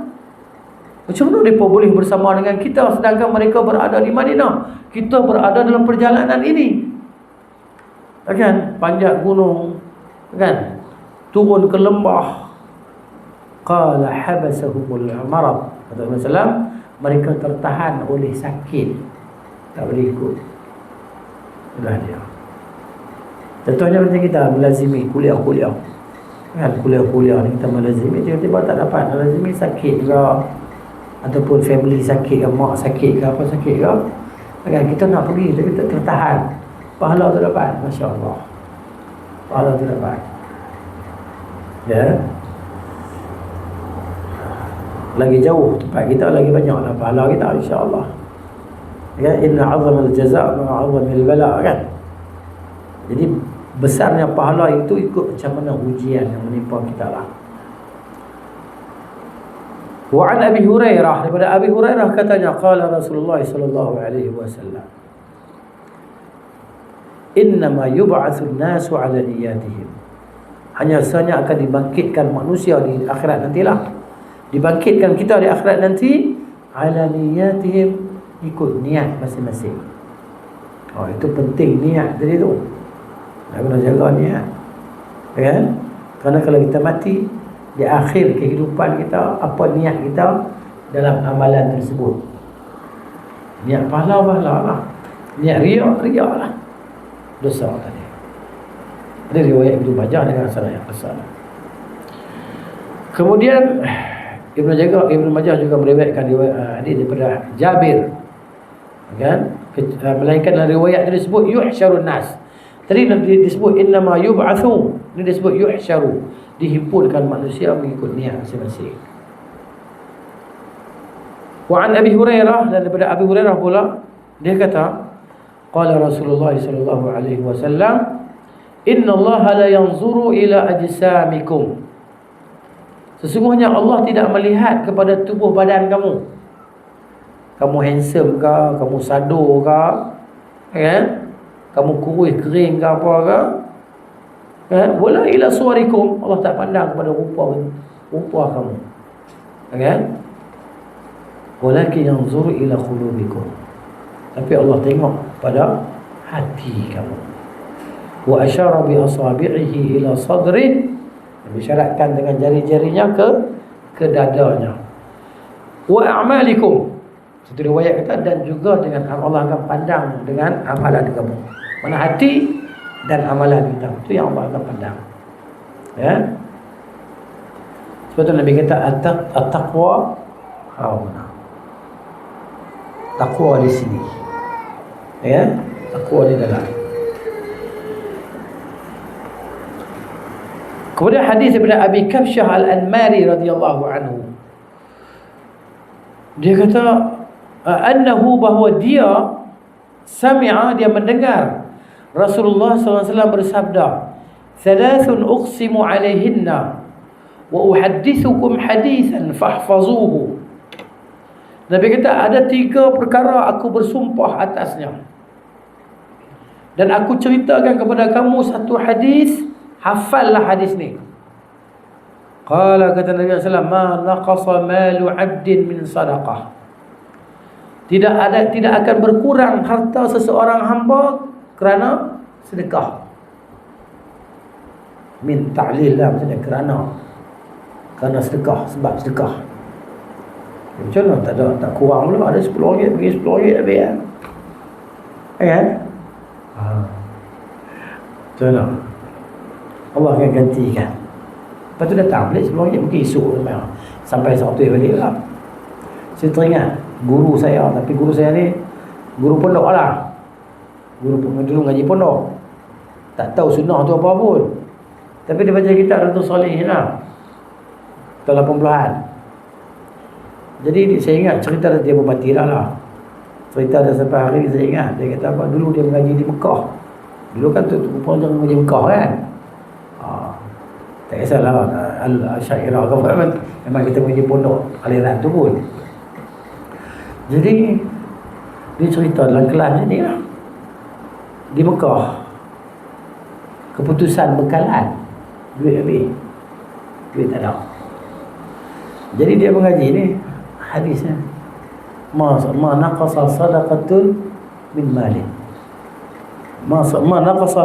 Macam mana mereka boleh bersama dengan kita sedangkan mereka berada di Madinah? Kita berada dalam perjalanan ini. Kan? Panjat gunung. Kan? Turun ke lembah. Qala habasahumul marad. Kata Rasulullah, mereka tertahan oleh sakit. Tak boleh ikut. Itulah dia. Contohnya macam kita melazimi kuliah-kuliah. Kan? Kuliah-kuliah ni kita melazimi, tiba-tiba tak dapat. Melazimi sakit juga. Ataupun family sakit ke, mak sakit ke, apa sakit ke, kan kita nak pergi tapi kita tertahan, pahala tu dapat. Masya Allah, pahala tu dapat. Ya, lagi jauh tempat kita, lagi banyaklah pahala kita, insya-Allah. Ya, inna 'azama al-jazaa' ma'a 'azami al-bala', kan. Jadi besarnya pahala itu ikut macam mana ujian yang menimpa kita lah. Wa an Abi Hurairah, daripada Abi Hurairah katanya, qala Rasulullah sallallahu alaihi wasallam, innama yub'atsu an-nasu 'ala niyyatihim. Hanya saja akan dibangkitkan manusia di akhirat nantilah. Dibangkitkan kita di akhirat nanti 'ala niyyatihim, ikut niat masing-masing. Oh, itu penting niat tadi tu. Nak kena jaga niat. Kan? Kerana kalau kita mati di akhir kehidupan kita, apa niat kita dalam amalan tersebut? Niat pahala lah. Niat riak lah. Dosa tadi. Ada riwayat Ibnu Majah dengan sanad yang hasan. Kemudian Ibnu Majah juga meriwayatkan hadis daripada Jabir. Kan? Melainkan dalam riwayat ini disebut yuhsyarun nas. Tadi disebut innama yub'atsu, ini disebut yuhsyaru, dihimpunkan manusia mengikut niat masing-masing. Wa an Abi Hurairah, dan daripada Abi Hurairah pula dia kata, qala Rasulullah sallallahu alaihi wasallam, inna Allah la yanzuru ila ajsamikum. Sesungguhnya Allah tidak melihat kepada tubuh badan kamu. Kamu handsome ke, kamu sado ke, kan? Kamu kurus kering ke apa ke? Wala ila suwarikum, Allah tak pandang kepada rupa kamu. Kan? Walakin yanzuru ila qulubikum. Tapi Allah tengok pada hati kamu. Wa asyara bi asabi'ihi ila sadri, disyaratkan dengan jari-jarinya ke dadanya. Wa a'malikum, satu riwayat kata, dan juga dengan Allah akan pandang dengan amalan kamu. Mana hati dan amalan kita, itu yang Allah akan pandang. Ya. Sebab tu Nabi kata at-taqwa hauna. Takwa di sini. Ya, takwa di dalam. Kemudian hadis daripada Abi Kabsyah Al-Anmari radhiyallahu anhu. Dia kata annahu, bahawa dia sami'a, dia mendengar Rasulullah SAW bersabda, "Thalathun uqsimu alaihinna wa uhaddithukum hadithan fahfazuhu." Nabi kata ada 3 perkara aku bersumpah atasnya, dan aku ceritakan kepada kamu satu hadis, hafallah hadis ni. Qala, kata Nabi SAW, "Ma naqasa malu 'abdin min sadaqah." Tidak akan berkurang harta seseorang hamba kerana sedekah. Min ta'lil lah, maksudnya kerana sedekah, sebab sedekah. Macam mana tak kurang pula, ada RM10 bagi RM10 habis kan? Kan? Macam mana? Allah akan gantikan. Lepas tu datang balik RM10, mungkin esok sampai satu balik lah. Saya teringat guru saya, tapi guru saya ni guru pondok lah. Guru dulu ngaji pondok, tak tahu sunnah tu apa pun, tapi dia baca kitab Riyadhus Shalihin lah, tahun 80-an. Jadi saya ingat cerita dia berbati lah. Cerita dah sampai hari ni saya ingat. Dia kata apa, dulu dia mengaji di Mekah. Dulu kan tu jangan mengaji Mekah kan. Tak kisahlah Al-Syairah ke apa, memang kita mengaji pondok aliran tu pun. Jadi dia cerita dalam kelas ni lah, di Mekah keputusan bekalan, duit habis, duit tak ada. Jadi dia mengaji ni hadisnya, ma naqasa sadaqatun min malin, ma naqasa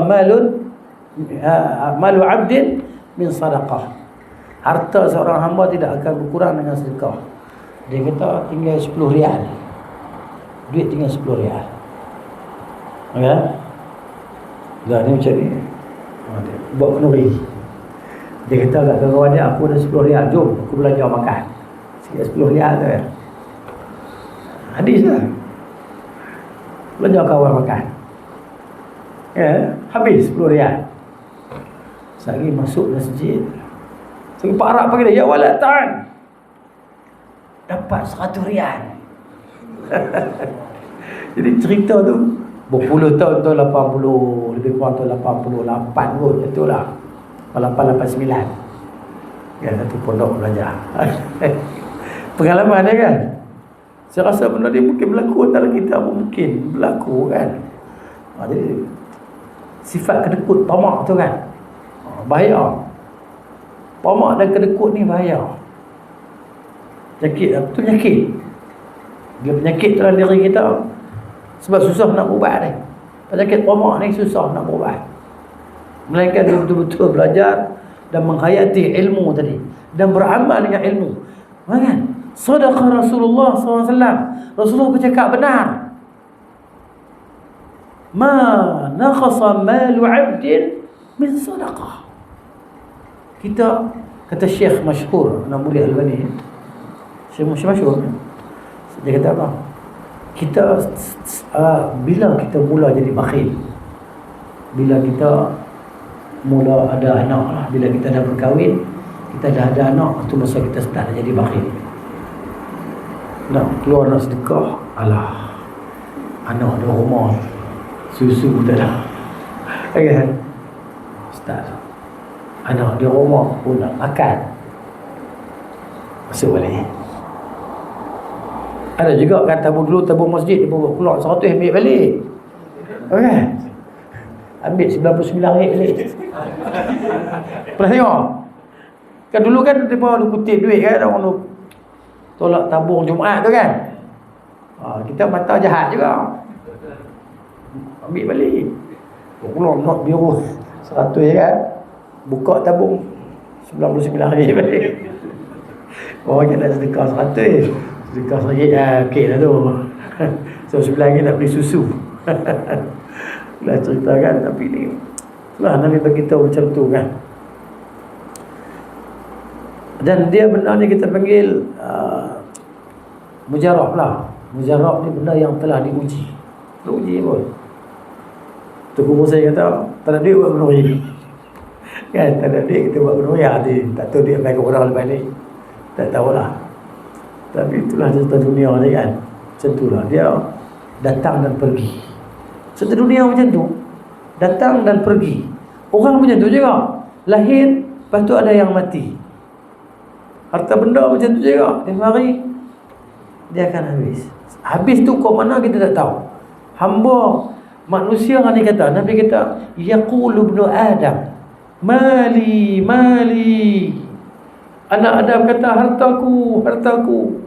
malu 'abdin min sadaqah. Harta seorang hamba tidak akan berkurang dengan sedekah. Dia kata tinggal 10 rial, duit tinggal 10 rial. Ya, dah ni macam ni. Buat penuri. Dia kata kat kawan dia, aku ada 10 rial, jom aku belajar makan. Sikit 10 rial tu ya. Hadis lah. Belajar kawan makan. Ya, habis 10 rial. Sehari masuk masjid, sehari parak pagi dia, ya walad ta'an, dapat 100 rial. Jadi cerita tu berpuluh tahun tu, 80, lebih kurang tu 88 kot, itulah 8889. Ya, satu pondok belajar. Pengalaman dia kan. Saya rasa benda ni mungkin berlaku antara kita, mungkin berlaku kan. Jadi sifat kedekut, tamak tu kan, bahaya. Tamak dan kedekut ni bahaya. Penyakit, apa tu penyakit? Dia penyakit dalam diri kita, sebab susah nak ubat ni. Penyakit tamak ni susah nak ubat, melainkan dia betul-betul belajar dan menghayati ilmu tadi dan beramal dengan ilmu. Kan? Sadaqah Rasulullah SAW. Rasulullah bercakap benar. Ma naqasa malu 'abdin min sadaqah. Kita, kata Syekh masyhur Namuli Albani, Syekh masyhur, dia kata apa? Kita bila kita mula jadi bakhil, bila kita mula ada anak lah, bila kita dah berkahwin, kita dah ada anak, tu masa kita start jadi bakhil. Nak keluar nak sedekah, alah, anak ada rumah, susu tak ada. Kan? Start. Anak di rumah pun nak makan, Masuk balik. Ada juga kan tabung masjid dia bawa keluar 100 ambil balik. Okey. Ambil 99 ringgit balik. Pernah tengok? Kan dulu kan dia bawa kutip duit kan, orang tu tolak tabung Jumaat tu kan. Kita mata jahat juga. Ambil balik. Keluar not biru 100 kan. Buka tabung 99 ringgit balik. Orang yang nak sedekah 100, sedekah RM1 okey lah tu. So 9 ringgit nak beli susu. Lah cerita kan, tapi ni lah Nabi beritahu macam tu kan. Dan dia benda ni kita panggil mujarab lah. Mujarab ni benda yang telah diuji. Uji pun. Tu guru saya kata, tak ada duit buat menuhi. Kan, tak ada duit kita buat menuhi. Tak tahu duit bagi orang balik. Tak tahulah. Tapi itulah cerita dunia ni kan. Macam itulah. Dia datang dan pergi. Cerita dunia macam tu. Datang dan pergi. Orang macam tu juga. Lahir, lepas tu ada yang mati. Harta benda macam tu juga. Dia mari, dia akan habis. Habis tu kau mana kita tak tahu. Hamba manusia ni kata, Nabi kata, yaqulu ibnu Adam, mali, mali. Anak Adam kata, hartaku, hartaku.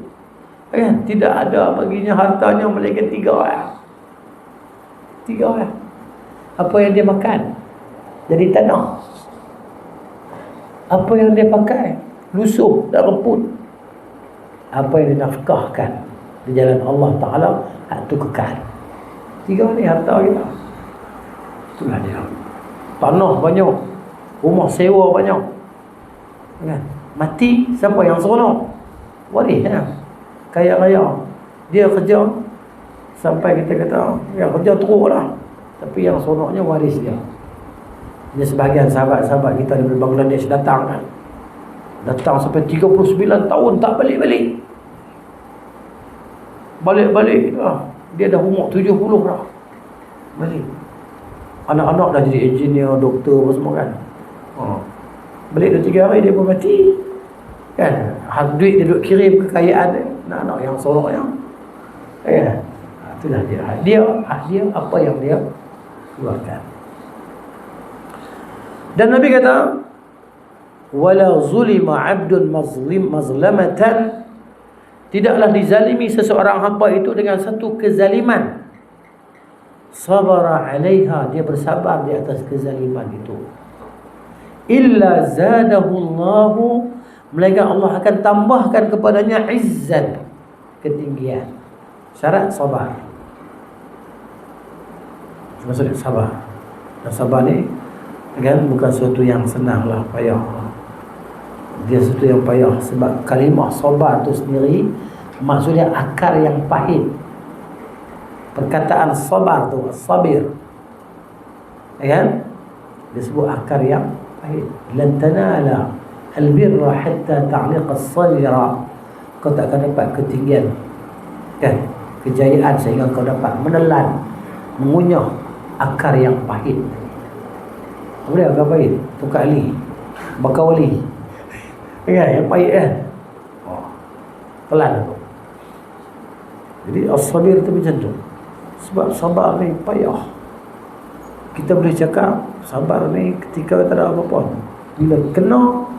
Kan? Tidak ada baginya hartanya melainkan 3 orang. 3 orang. Apa yang dia makan jadi tanah. Apa yang dia pakai lusuh dan reput. Apa yang dinafkahkan di jalan Allah Ta'ala, itu kekal. 3 ni harta kita. Itulah dia. Tanah banyak, rumah sewa banyak. Kan? Mati, siapa yang seronok? Waris kan? Kaya-kaya. Dia kerja sampai kita kata, ya kerja teruk lah. Tapi yang seronoknya waris dia. Dia sebahagian sahabat-sahabat kita dari Bangladesh datang kan. Datang sampai 39 tahun tak balik-balik. Balik-balik lah. Dia dah umur 70 dah. Balik. Anak-anak dah jadi engineer, doktor apa semua kan. Balik 2-3 hari dia pun mati. Kan? Duit dia duk kirim kekayaan dia. Anak-anak yang seronoknya. Ya. Itulah dia. Dia apa yang dia keluarkan. Dan Nabi kata, wala zulima 'abdun mazlamatan, tidaklah dizalimi seseorang hamba itu dengan satu kezaliman, sabara 'alaiha, dia bersabar di atas kezaliman itu, illa zadahu Allahu, melainkan Allah akan tambahkan kepadanya izzan, ketinggian. Syarat sabar. Maksudnya sabar. Dan sabar ni kan bukan sesuatu yang senang lah, payah. Dia sesuatu yang payah. Sebab kalimah sabar tu sendiri maksudnya akar yang pahit. Perkataan sabar tu, sabir, kan, disebut akar yang pahit. Lan tanala albirra hatta ta'liqa as-sayra, kau tak akan dapat ketinggian, kan, kejayaan sehingga kau dapat menelan, mengunyah akar yang pahit. Boleh agak pahit, tukar ali, bakar wali, kan, yang pahit kan. Telan tu. Jadi as-sabir tu macam tu. Sebab sabar ni payah. Kita boleh cakap sabar ni ketika tak ada apa-apa. Bila kena,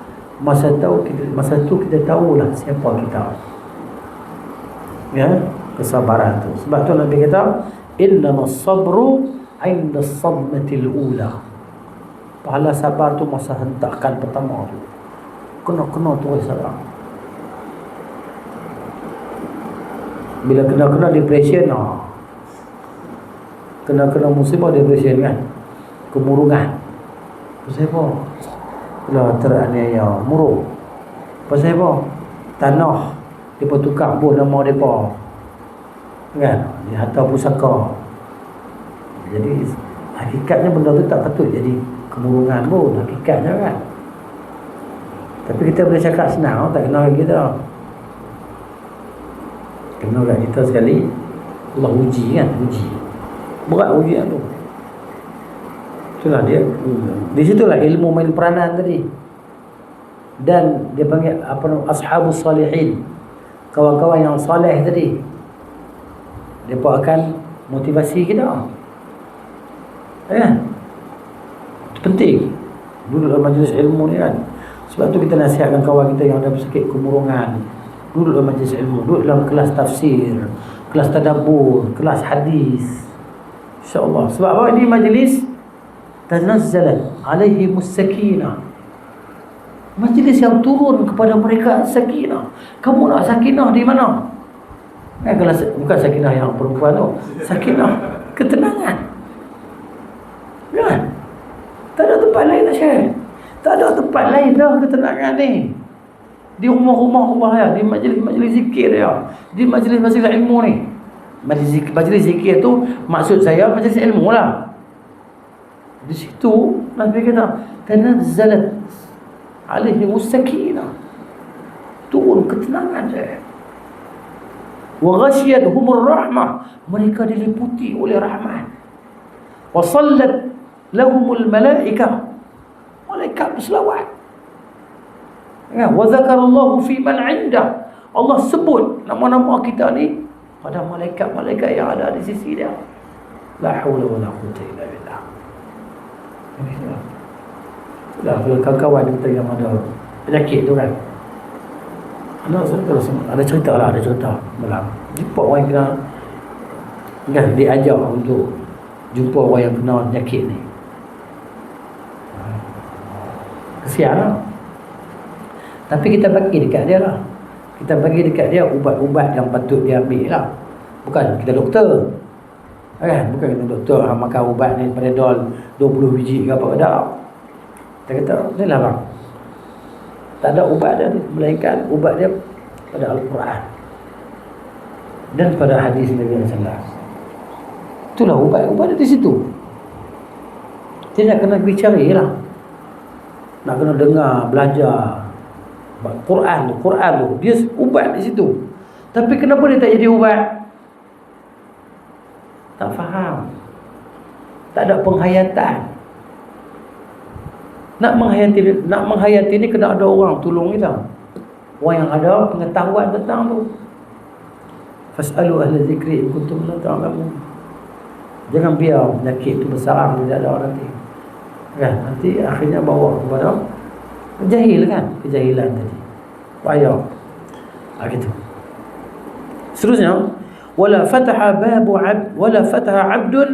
masa tu kita tahulah siapa kita. Ya, kesabaran tu. Sebab tu Nabi kata, innamas sabru 'inda as-sadmatil ula. Pahala sabar tu masa hentakan pertama tu. Kena terus sabar. Bila kena depression, kena musibah, depression kan, kemurungan. Pasal apa? Bila teraniaya, murung. Pasal apa? Tanah depa tukar pun nama depa, kan, di harta pusaka. Jadi hakikatnya benda tu tak patut jadi kemurungan pun hakikatnya kan. Tapi kita boleh cakap senang, tak kena kat kita. Kena kat kita sekali, Allah uji kan, uji. Berat ujian tu. Itulah dia. Di situlah ilmu main peranan tadi. Dan dia panggil apa nama, ashabus salihin, kawan-kawan yang soleh tadi. Mereka akan motivasi kita. Itu penting duduk dalam majlis ilmu ni kan. Sebab tu kita nasihatkan kawan kita yang ada sakit kemurungan, duduk dalam majlis ilmu, duduk dalam kelas tafsir, kelas tadabbur, kelas hadis, insya-Allah. Sebab apa? Ini majlis tanazzalat alaihimus sakinah, majlis yang turun kepada mereka sakinah. Kamu nak sakinah di mana? Kalau bukan sakinah yang perempuan tu, sakinah ketenangan. Kan? Tak ada tempat lain dah, Syekh. Tak ada tempat lain dah ketenangan ni. Di rumah-rumah Allah ya, di majlis-majlis zikir ya, di majlis-majlis ilmu ni. Majlis zikir tu maksud saya majlis ilmu lah. Di situ Nabi kata tanazzalat alaihimus sakinah, turun ketenangan saya. Wa ghashiyatuhumur rahmah, mereka diliputi oleh rahmat. Wa sallat lahumul malaikah, malaikat berselawat. Ya, wa zakarallahu fi man 'indah, Allah sebut nama-nama kita ni pada malaikat-malaikat yang ada di sisi dia. La haula wala quwwata illa billah. Dah kawan-kawan kita yang ada penyakit tu kan, ada cerita lah, ada cerita malam jumpa orang yang kena kan, diajar untuk jumpa orang yang kena penyakit ni. Kesian lah. Tapi kita bagi dekat dia lah, kita bagi dekat dia ubat-ubat yang patut dia ambil lah. Bukan kita doktor kan, bukan kita doktor makan ubat ni Panadol 20 biji ke apa, tak. Kita kata ni lah bang, tak ada ubat dia ni, melainkan ubat dia pada Al-Quran dan pada hadis Nabi SAW. Itulah ubat-ubat di situ. Dia nak kena pergi cari lah, nak kena dengar, belajar Quran tu, dia ubat di situ. Tapi kenapa dia tak jadi ubat? Tak faham, tak ada penghayatan. Nak menghayati ni kena ada orang tolong kita, orang yang ada pengetahuan tentang tu. Fas'alu ahla zikri in kuntum la ta'lamun. Jangan biar penyakit tu bersarang di dada nanti kan, nanti akhirnya bawa kepada jahil kan, kejahilan tadi. Payah gitu. Seterusnya, wala fataha 'abdun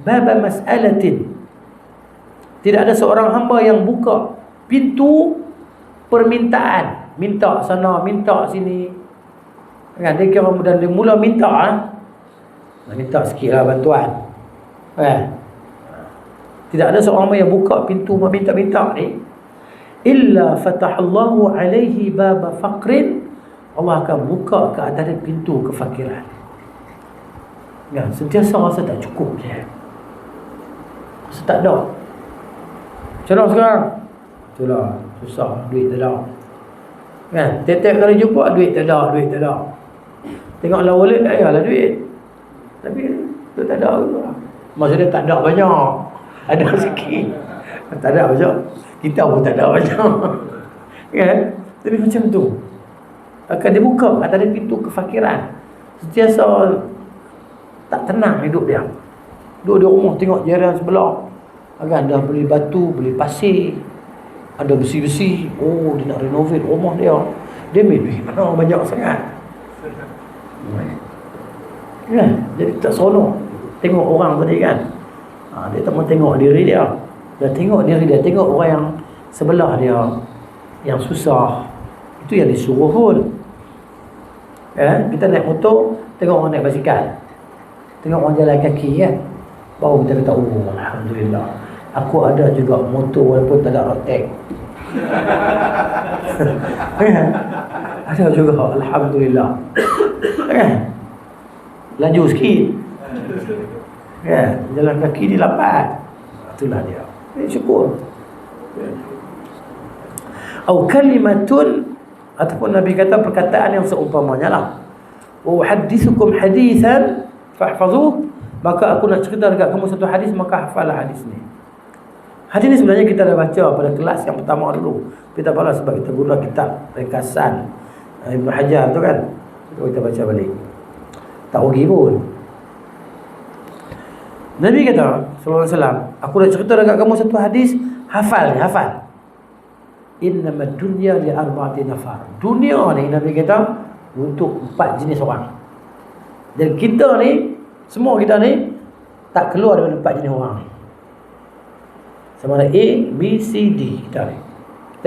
baba mas'alatin, tidak ada seorang hamba yang buka pintu permintaan, minta sana, minta sini kan. Dia kira dia mula minta minta sikitlah bantuan kan. Tidak ada seorang hamba yang buka pintu meminta-minta ni, illa fatahallahu alaihi baba faqrin, Allah akan buka ke atas pintu kefakiran. Ya, sentiasa rasa tak cukup je, rasa tak ada. Macam mana sekarang? Itulah, susah, duit tak ada kan. Tiap-tiap kali jumpa, duit tak ada. Tengoklah wallet, ayalah duit, tapi tu tak ada juga. Maksudnya tak ada banyak, ada sikit. Tak ada banyak, kita pun tak ada banyak kan. Jadi macam tu akan dibuka atas pintu kefakiran. Sentiasa tak tenang hidup dia. Duduk di rumah tengok jiran sebelah kan, dah beli batu, beli pasir, ada besi-besi. Oh, dia nak renovate rumah dia. Dia ambil duit mana banyak sangat kan. Jadi tak seronok tengok orang tadi kan. Dia tak mau tengok diri dia, dan tengok diri dia, tengok orang yang sebelah dia yang susah. Itu yang disuruh pun kan. Kita naik motor, tengok orang naik basikal, tengok orang jalan kaki kan, baru kita kata, oh alhamdulillah, aku ada juga motor walaupun tak ada road tax. Ada juga, alhamdulillah kan. Laju sikit kan, jalan kaki ni lambat. Itulah dia, syukur. Atau kalimatun, ataupun Nabi kata perkataan yang seumpamanya lah. Uhaddithukum hadithan fahfazuh, maka aku nak cerita dekat kamu satu hadis, maka hafallah hadis ni. Hadis ni sebenarnya kita dah baca pada kelas yang pertama dulu. Kita balas sebab kita guna kitab ringkasan Ibn Hajar tu kan. Kita baca balik. Tak rugi pun. Nabi kata sallallahu alaihi wasallam, aku dah cerita dekat kamu satu hadis, hafal ni, hafal. Innamad dunya li arba'ati nafar. Dunia ni Nabi kata untuk 4 jenis orang. Dan kita ni, semua kita ni tak keluar daripada 4 jenis orang ni. Sama ada A, B, C, D kita ni.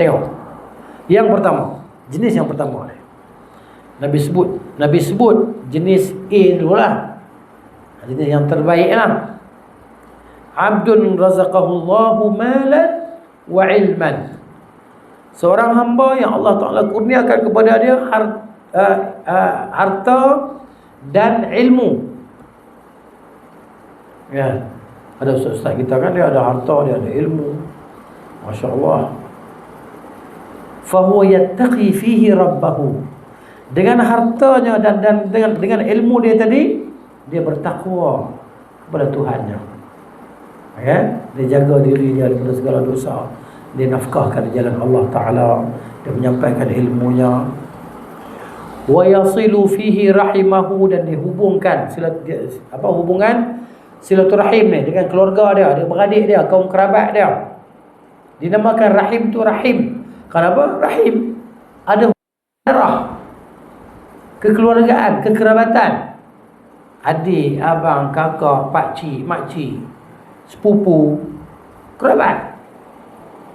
Tengok. Yang pertama, jenis yang pertama ni. Nabi sebut jenis A dululah. Jenis yang terbaik lah. Abdun razaqahullahu malan wa ilman. Seorang hamba yang Allah Ta'ala kurniakan kepada dia harta dan ilmu. Ya, ada ustaz kita kan, dia ada harta, dia ada ilmu. Masya Allah. Fahuwa yattaqi fihi rabbahu. Dengan hartanya dan dengan ilmu dia tadi, dia bertakwa kepada Tuhannya. Ya, dia jaga diri dia daripada segala dosa. Dia nafkahkan jalan Allah Ta'ala. Dia menyampaikan ilmunya. Wa yasilu fihi rahimahu, dan dihubungkan hubungan silaturahim ni dengan keluarga dia, adik-beradik dia, kaum kerabat dia. Dinamakan rahim tu rahim. Kenapa? Rahim ada darah, kekeluargaan, kekerabatan. Adik, abang, kakak, pakcik, makcik, sepupu, kerabat.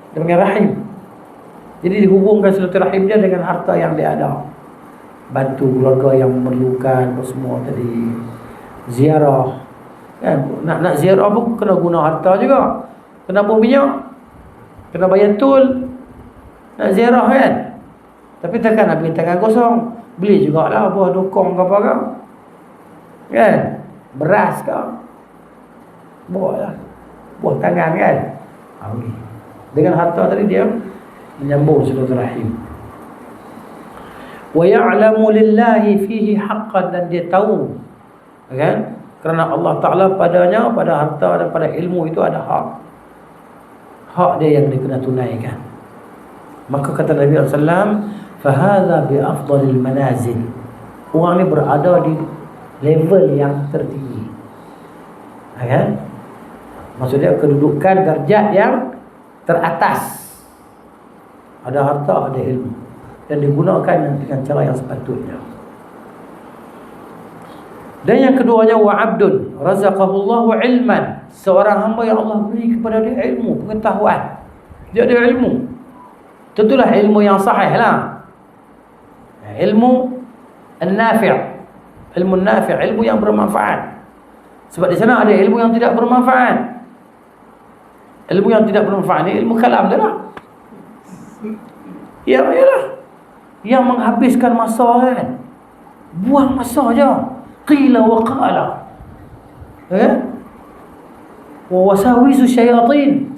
Dengan rahim. Jadi dihubungkan silaturahim dia dengan harta yang dia ada. Bantu keluarga yang memerlukan, semua tadi. Ziarah. Kan? Nak ziarah pun kena guna harta juga. Kena buah minyak, kena bayar tol. Nak ziarah kan. Tapi takkan nak pergi tangan kosong. Beli jugalah buah dukung ke apa ke. Kan? Beras ke. Buah lah. Buah tangan kan. Beli. Dengan harta tadi dia menyambung silaturahim. Wa ya'lamu lillahi fihi haqqan, dan dia tahu kan, kerana Allah Ta'ala padanya, pada harta dan pada ilmu itu ada hak. Hak dia yang dia kena tunaikan. Maka kata Nabi SAW, fahadha bi afdalil manazil. Orang ni berada di level yang tertinggi. Kan? Maksudnya kedudukan darjat yang teratas. Ada harta, ada ilmu, dan digunakan dengan cara yang sepatutnya. Dan yang keduanya, wa abdun razaqahullahu ilman. Seorang hamba yang Allah beri kepada dia ilmu, pengetahuan. Dia ada ilmu. Tentulah ilmu yang sahih lah. Ilmu an-nafi'. Ilmu an-nafi', ilmu yang bermanfaat. Sebab di sana ada ilmu yang tidak bermanfaat. Ilmu yang tidak bermanfaat ni ilmu kalam dah lah. Ya, yalah. Yang menghabiskan masa kan. Buang masa je. Qila wa qala. Wa wasawisu syayatin.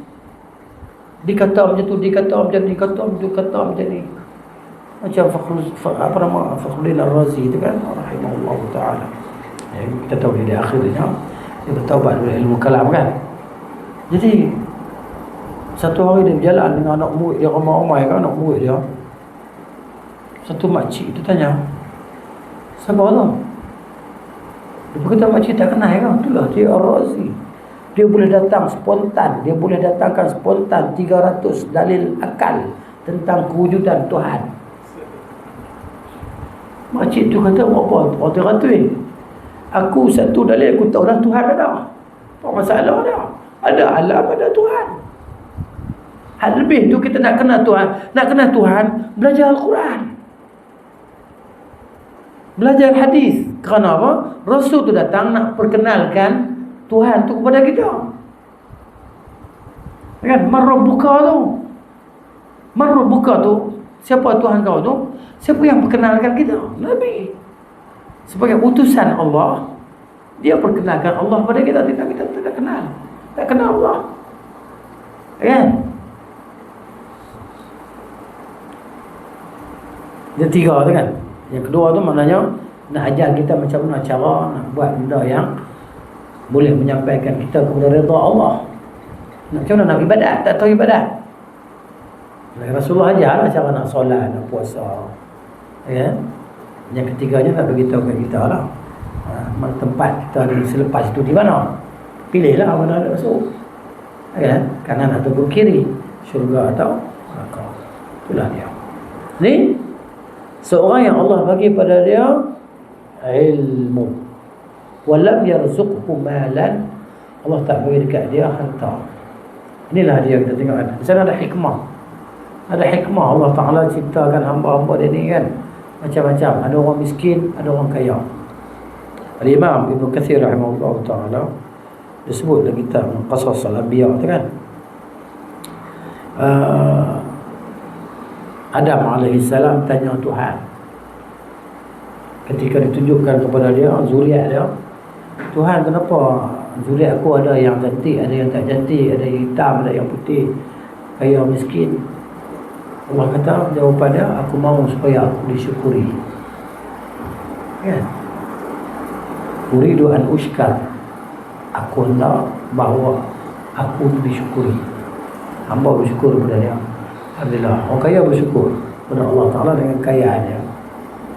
Dikata macam tu, dikata macam ni, dikata macam ni. Macam Fakhruddin Ar-Razi tu kan, rahimahullah ta'ala. Ya, kita tahu dia di akhirnya dia bertaubat dari ilmu kalam kan. Jadi satu hari dia berjalan dengan anak murid dia, ramai-ramai kan anak murid dia. Satu makcik tu tanya, siapa tu? Dia berkata, makcik tak kenal kan? Itulah dia Ar-Razi. Dia boleh datang spontan. Dia boleh datangkan spontan 300 dalil akal tentang kewujudan Tuhan. Makcik tu kata, apa? Oh, 300 aku satu dalil aku tahu dah Tuhan ada. Tak masalah dah. Ada alam, ada Tuhan. Hal lebih tu kita nak kenal Tuhan. Nak kenal Tuhan, belajar Al-Quran. Belajar hadis. Kerana apa? Rasul tu datang nak perkenalkan Tuhan tu kepada kita. Kan? Marabbuka tu. Marabbuka tu, siapa Tuhan kau tu? Siapa yang perkenalkan kita? Nabi. Sebagai utusan Allah, dia perkenalkan Allah kepada kita. Kita tidak kenal. Tak kenal Allah. Kan? Yang tiga tu kan. Yang kedua tu maknanya nak ajar kita macam mana cara nak buat benda yang boleh menyampaikan kita kepada redha Allah. Macam mana nak ibadat? Tak tahu ibadat. Rasulullah ajar macam mana nak solat, nak puasa. Ya. Yang ketiganya nak beritahu kat kita lah. Tempat kita di selepas itu di mana. Pilihlah mana nak masuk. Ya, kanan atau kiri, syurga atau neraka. Itulah dia. Ni seorang yang Allah bagi pada dia ilmu. Walam yarzuqhu malan. Allah tak bagi dekat dia harta. Inilah dia kita tengok ada. Di sana ada hikmah. Ada hikmah Allah Ta'ala ciptakan hamba-hamba dia ni kan. Macam-macam. Ada orang miskin, ada orang kaya. Al-Imam Ibn Kathir rahimahullah ta'ala disebut dalam kitab Qasas al-Anbiya tu kan. Adam alaihissalam tanya Tuhan ketika ditunjukkan kepada dia zuriat dia, Tuhan kenapa zuriat aku ada yang cantik, ada yang tak cantik, ada yang hitam, ada yang putih, kaya miskin. Allah kata jawapan dia, aku mahu supaya aku disyukuri. Kan? Uridu an ushkar. Aku hendak bahawa aku disyukuri. Hamba bersyukur kepada dia. Alhamdulillah. Orang kaya bersyukur kepada Allah Ta'ala dengan kekayaannya.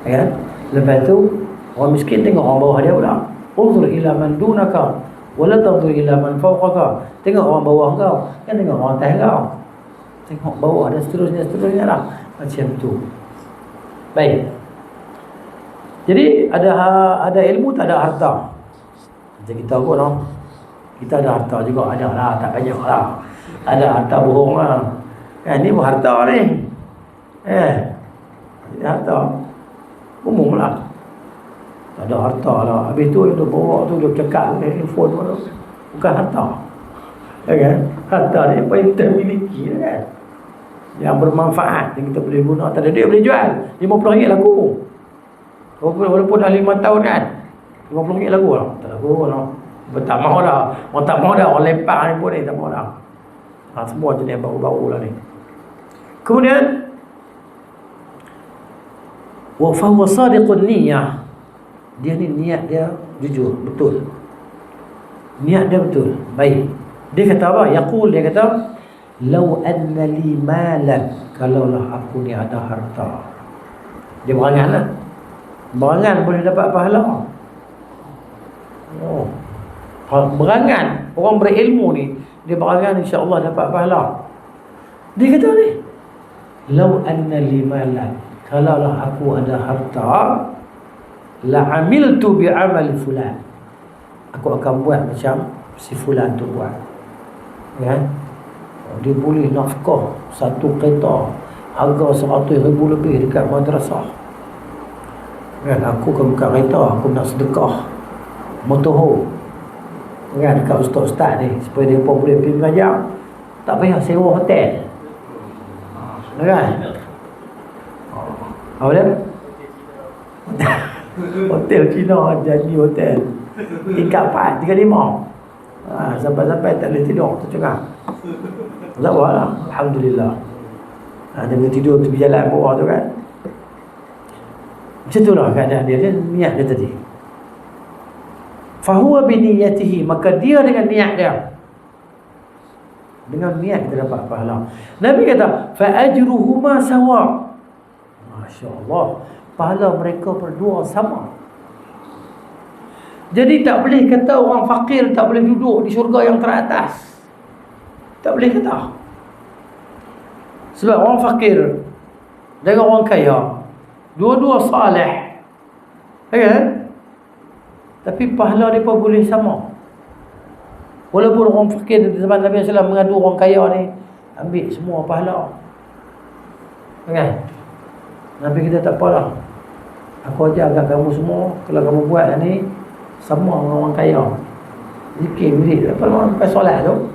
Kan? Lepas tu orang miskin tengok orang bawah dia pula. Unzur ila man dunaka wala tanzur ila man fawqaka. Tengok orang bawah kau, kan tengok orang atas kau. Tengok bawah dan seterusnya lah. Macam tu. Baik. Jadi ada ilmu, tak ada harta. Macam kita pun no? Kita ada harta juga, ada lah, tak banyak lah. Ada harta bohong lah. Ni pun harta ni. Jadi harta umum lah. Tak ada harta lah. Habis tu yang tu bawa tu dia cakap dengan handphone tu. Bukan harta. Kan? Harta ni apa yang kita miliki kan? Yang bermanfaat yang kita boleh guna. Tak ada duit boleh jual. RM50 laku. Walaupun dah 5 tahun kan, RM50 laku lah. Tak laku lah. Tak mahu dah. Orang tak mahu dah. Orang lempar ni pun ni tak mahu dah. Semua jenis baru-baru lah ni. Kemudian wa fahuwa sadiqun niyah. Dia ni niat dia jujur, betul. Niat dia betul, baik. Dia kata apa? Yaqul, dia kata lau anna li malan, kalaulah aku ni ada harta. Dia berangan lah. Berangan boleh dapat pahala. Oh. Berangan, orang berilmu ni, dia berangan insya-Allah dapat pahala. Dia kata ni, lau anna li malan, kalaulah aku ada harta, la amiltu bi amal fulan. Aku akan buat macam si fulan tu buat. Ya. Dia boleh nafkah satu kereta harga 100,000 lebih dekat madrasah. Kan, aku akan buka kereta, aku nak sedekah motorhome. Kan, dekat ustaz-ustaz ni supaya dia pun boleh pergi belajar. Tak payah sewa hotel. Kan? Apa dia? Hotel Cina, janji hotel tingkat 4, 35. Sampai-sampai tak boleh tidur, tercengang. Tak apa lah, alhamdulillah. Dia boleh tidur tepi jalan bawah tu kan. Macam tu lah keadaan dia. Dia niat dia tadi. Fahuwa biniyatihi, maka dia dengan niat dia. Dengan niat kita dapat pahala. Nabi kata fa ajruhuma sawa. Masya-Allah, pahala mereka berdua sama. Jadi tak boleh kata orang fakir tak boleh duduk di syurga yang teratas. Tak boleh kata. Sebab orang fakir dengan orang kaya dua-dua saleh. Kan? Tapi pahala mereka boleh sama. Walaupun orang fakir di zaman Nabi SAW mengadu orang kaya ni, ambil semua pahala. Kan? Nabi kita tak apalah. Aku ajar agak kamu semua, kalau kamu buat ni sama dengan orang kaya. Zikir wirid apa orang pakai solat tu.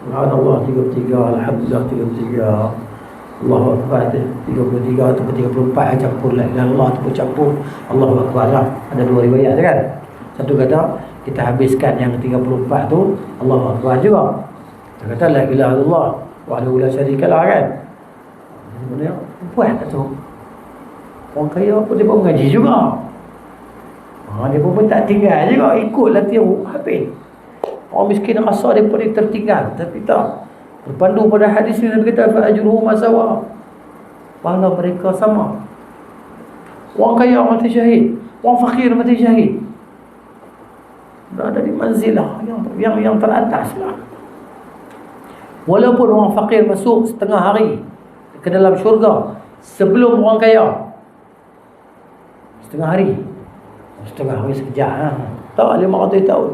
Subhanallah 33, alhamdulillah 33. Allahu akbar 33 atau 34 campur la ilaha illallah tu campur Allahu akbar lah. Ada dua riwayat kan. Satu kata kita habiskan yang 34 tu Allahu akbar juga. Dia kata la ilaha illallah wahdahu la syarikalah kan. Sebenarnya buat tu. Orang kaya pun dia pun mengaji juga. Dia pun tak tinggal juga, ikut latihan habis. Orang miskin rasa mereka ni tertinggal. Tapi tak. Berpandu pada hadis ni Nabi kata fa'ajruhum sawa. Pahala mereka sama. Orang kaya mati syahid, orang fakir mati syahid. Berada di manzilah yang teratas lah. Walaupun orang fakir masuk setengah hari ke dalam syurga sebelum orang kaya. Setengah hari sekejap lah. Tak 500 tahun.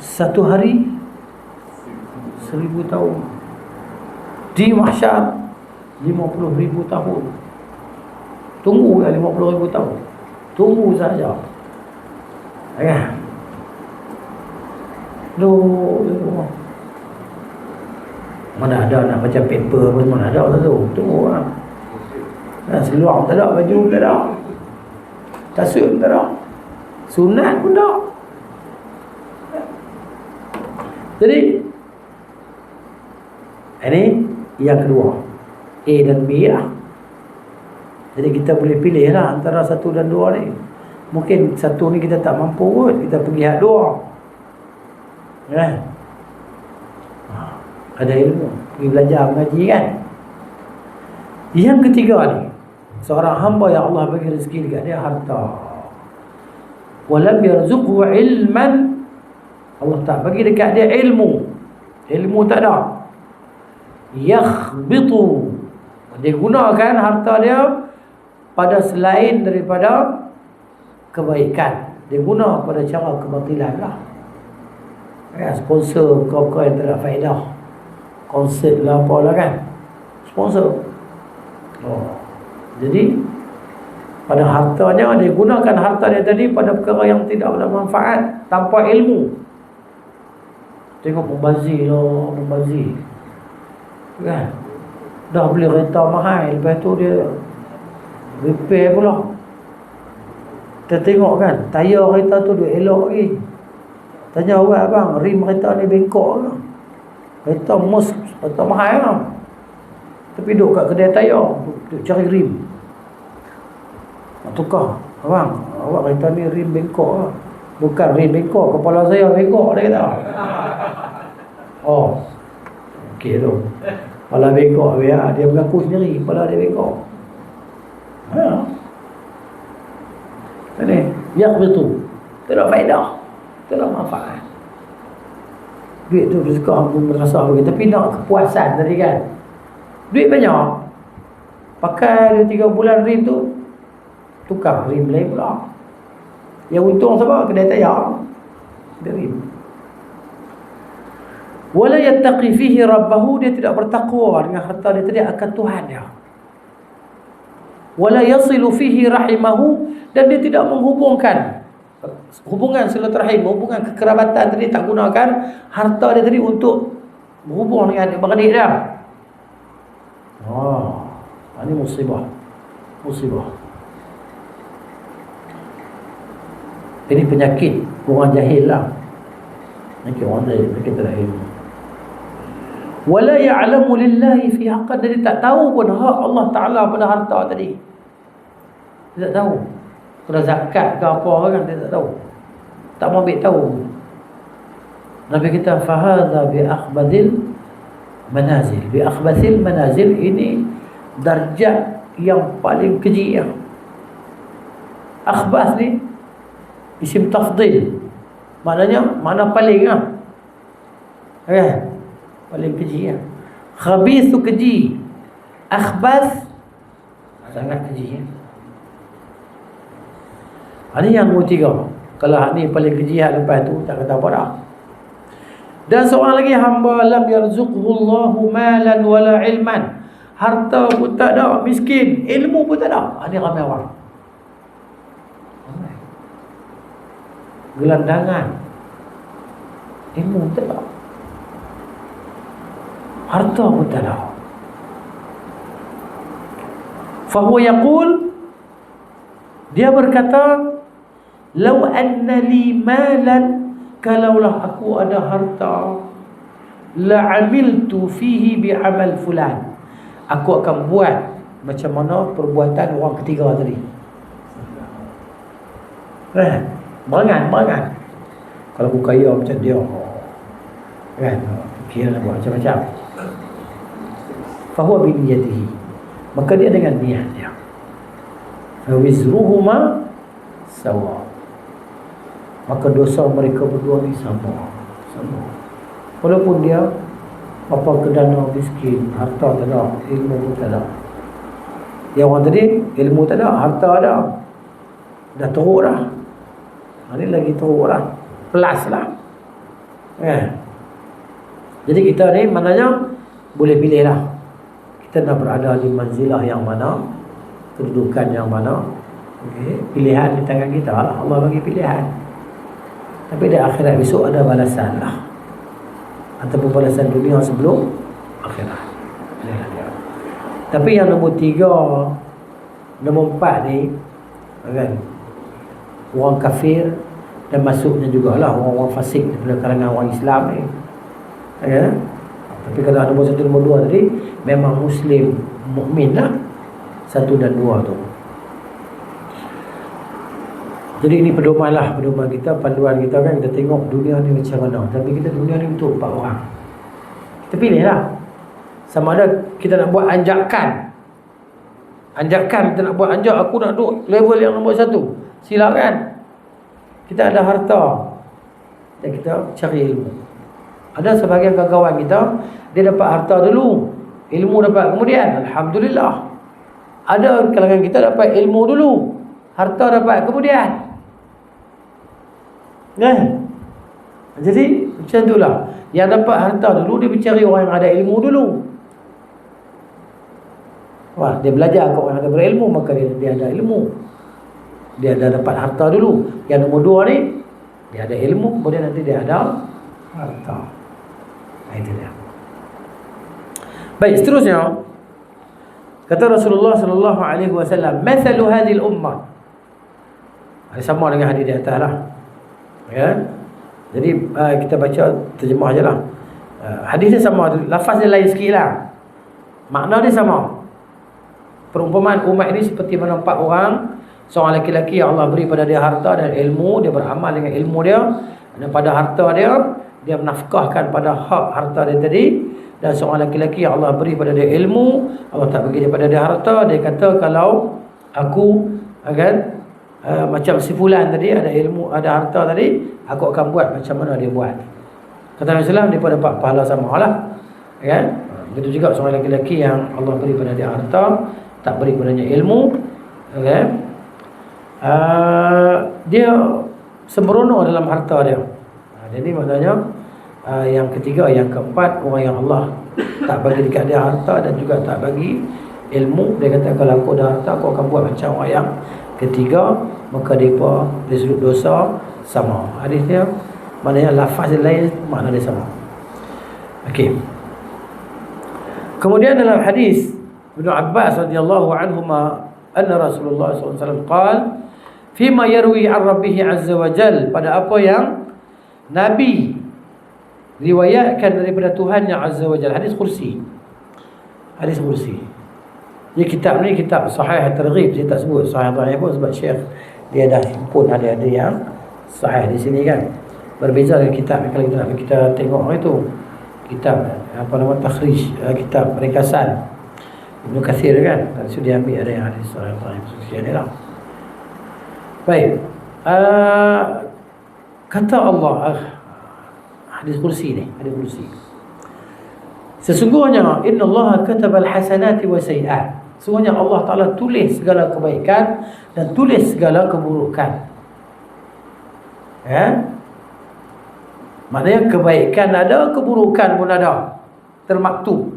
Satu hari 1000 tahun. Di mahsyar 50,000 tahun. Tunggu 50,000 tahun. Tunggu saja. Ya. Mana ada nak baca paper pun, mana ada tu. Tunggu lah. Seluar tak ada, baju tak ada, kasut tak ada, sunat pun tak. Jadi ini yang kedua, A dan B lah. Jadi kita boleh pilih lah antara 1 dan 2 ni. Mungkin 1 ni kita tak mampu kot, kita pergi hak 2. Kan? Ada ilmu, pergi belajar mengaji kan. Yang ketiga ni, seorang hamba yang Allah bagi rezeki dekat dia harta. Walam yarzuqhu ilman, Allah tak bagi dekat dia ilmu. Ilmu tak ada. Yakhbitu, dia gunakan harta dia pada selain daripada kebaikan. Dia guna pada cara kebatilan lah. Ya, sponsor kau yang tak ada faedah, konsert lah apalah kan, sponsor. Jadi pada hartanya, dia gunakan harta dia tadi pada perkara yang tidak bermanfaat, tanpa ilmu. Tengok membazir lah, membazir kan. Dah beli kereta mahal, lepas tu dia repair pula. Kita tengok kan, tayar kereta tu dia elok lagi. Tanya orang, abang, rim kereta ni bengkok ke? Kereta mus, kereta mahal lah. Tapi duduk kat kedai tayar, duduk cari rim. Nak tukar, abang, awak kereta ni rim bengkok lah. Bukan rim bengkok, kepala saya bengkok, dia kata. Oh, okey tu. Kepala bengkok, dia mengaku sendiri, kepala dia bengkok. Ini, yang betul. Tak ada faedah, tak ada manfaat. Duit tu suka pun merasa begitu, tapi nak kepuasan tadi kan. Duit banyak, pakai 3 bulan rim tu, tukar rim lain pula. Yang untung siapa? Kedai tayar, dia rim. Wala yattaqi fihi rabbahu, dia tidak bertakwa dengan harta dia tadi akan Tuhan dia. Wala yasilu fihi rahimahu, dan dia tidak menghubungkan hubungan silaturahim, hubungan kekerabatan tadi, tak gunakan harta dia tadi untuk berhubung dengan adik-beradik dia. Ini musibah. Ini penyakit orang jahil lah. Penyakit orang jahil, penyakit tak ada ilmu. Wala ya'lamu lillahi fi haqqan, dia tak tahu pun hak Allah Ta'ala pada harta tadi. Dia tak tahu. Kalau zakat ke apa kan, dia tak tahu. Tak mau ambil tahu. Nabi kita fahadha bi akhbadil manazil. Bi akhbathil manazil, ini darjat yang paling keji. Akhbath ni isim tafdil, maknanya mana paling lah. Paling keji. Khabith tu keji, akhbath sangat keji. Ini yang nombor 3. Kalau ni paling keji, lepas tu tak kata apa dah. Dan seorang lagi hamba, lam yarzuqhu Allahu malan wala ilman, harta pun tak ada, miskin, ilmu pun tak ada. Ini ramai orang. Gelandangan, ilmu tak ada, harta pun tak ada. Fahuwa yaqul, dia berkata, lau anna li malan, kalaulah aku ada harta, la amiltu fihi bi amal fulan, aku akan buat macam mana perbuatan orang ketiga tadi. Berangan. Kalau aku kaya macam dia, kan, kira nak buat macam-macam. Fahuwa biniyatihi, maka dia dengan niat dia. Fawizruhuma sawa, maka dosa mereka berdua ni sama. Walaupun dia apa kedana miskin, harta tak ada, ilmu pun tak ada. Yang orang tadi ilmu tak ada, harta ada, dah teruk dah. Ini lagi teruk dah, plus lah. Jadi kita ni maknanya boleh pilih lah, kita nak berada di manzilah yang mana, kedudukan yang mana. Pilihan di tangan kita lah. Allah bagi pilihan. Tapi di akhirat besok ada balasan lah, ataupun balasan dunia sebelum akhirat. Tapi yang nombor 3, nombor 4 ni, kan, orang kafir, dan masuknya jugalah orang-orang fasik daripada kalangan orang Islam ni, ya. Tapi kalau nombor 1, nombor 2 tadi memang Muslim, mukmin lah, 1 dan 2 tu. Jadi ini pedoman lah, pedoman kita, panduan kita, kan. Kita tengok dunia ni macam mana. Tapi kita dunia ni untuk 4 orang. Kita pilih lah, sama ada kita nak buat anjakan, kita nak buat anjak, aku nak duduk level yang nombor 1, silakan. Kita ada harta dan kita cari ilmu. Ada sebahagian kawan kita, dia dapat harta dulu, ilmu dapat kemudian, alhamdulillah. Ada kalangan kita dapat ilmu dulu, harta dapat kemudian. Jadi macam itulah. Yang dapat harta dulu, dia mencari orang yang ada ilmu dulu. Wah, dia belajar kat orang yang berilmu, maka dia ada ilmu. Dia dah dapat harta dulu. Yang nombor 2 ni, dia ada ilmu, kemudian nanti dia ada harta. Itu dia. Baik, seterusnya kata Rasulullah sallallahu alaihi wasallam, "Mathalu hadhil ummah." Sama dengan hadis di atas lah, ya. Jadi kita baca terjemah je lah. Hadis dia sama, lafaz dia lain sikit lah, makna dia sama. Perumpamaan umat ini seperti mana 4 orang. Seorang lelaki yang Allah beri pada dia harta dan ilmu, dia beramal dengan ilmu dia, dan pada harta dia menafkahkan pada hak harta dia tadi. Dan seorang lelaki yang Allah beri pada dia ilmu, Allah tak bagi dia pada dia harta, dia kata, kalau aku akan macam si fulan tadi, ada ilmu, ada harta tadi, aku akan buat macam mana dia buat. Kata Nabi SAW, dia pun dapat pahala sama lah, kan? Begitu juga seorang lelaki yang Allah beri pada dia harta, tak beri padanya ilmu, kan? Dia sembrono dalam harta dia. Jadi maknanya yang ketiga, yang keempat, orang yang Allah tak bagi dekat dia harta dan juga tak bagi ilmu, dia kata, kalau aku ada harta, aku akan buat macam orang yang ketiga, maka mereka dari sudut dosa sama. Hadis dia maknanya lafaz dia lain, makna dia sama. Okey. Kemudian dalam hadis Ibnu Abbas radhiyallahu anhuma, anna Rasulullah sallallahu alaihi wasallam qala fima yarwi an rabbih azza wa jal, pada apa yang Nabi riwayatkan daripada Tuhannya azza wa jal. Hadis kursi. Hadis kursi. Jadi kitab ni kitab Sahih At-Targhib, saya tak sebut Sahih At-Targhib pun sebab Syekh dia dah himpun ada yang sahih di sini, kan. Berbeza dengan kitab kalau kita tengok itu kitab apa nama takhrij, kitab ringkasan Ibnu Katsir, kan. So dia ambil ada yang hadis Sahih At-Targhib sekian ni lah. Baik. Kata Allah, hadis kursi ni, hadis kursi. Sesungguhnya innallaha katabal hasanati wa sayiat. Sesungguhnya Allah Taala tulis segala kebaikan dan tulis segala keburukan. Ya. Maknanya kebaikan ada, keburukan pun ada, termaktub.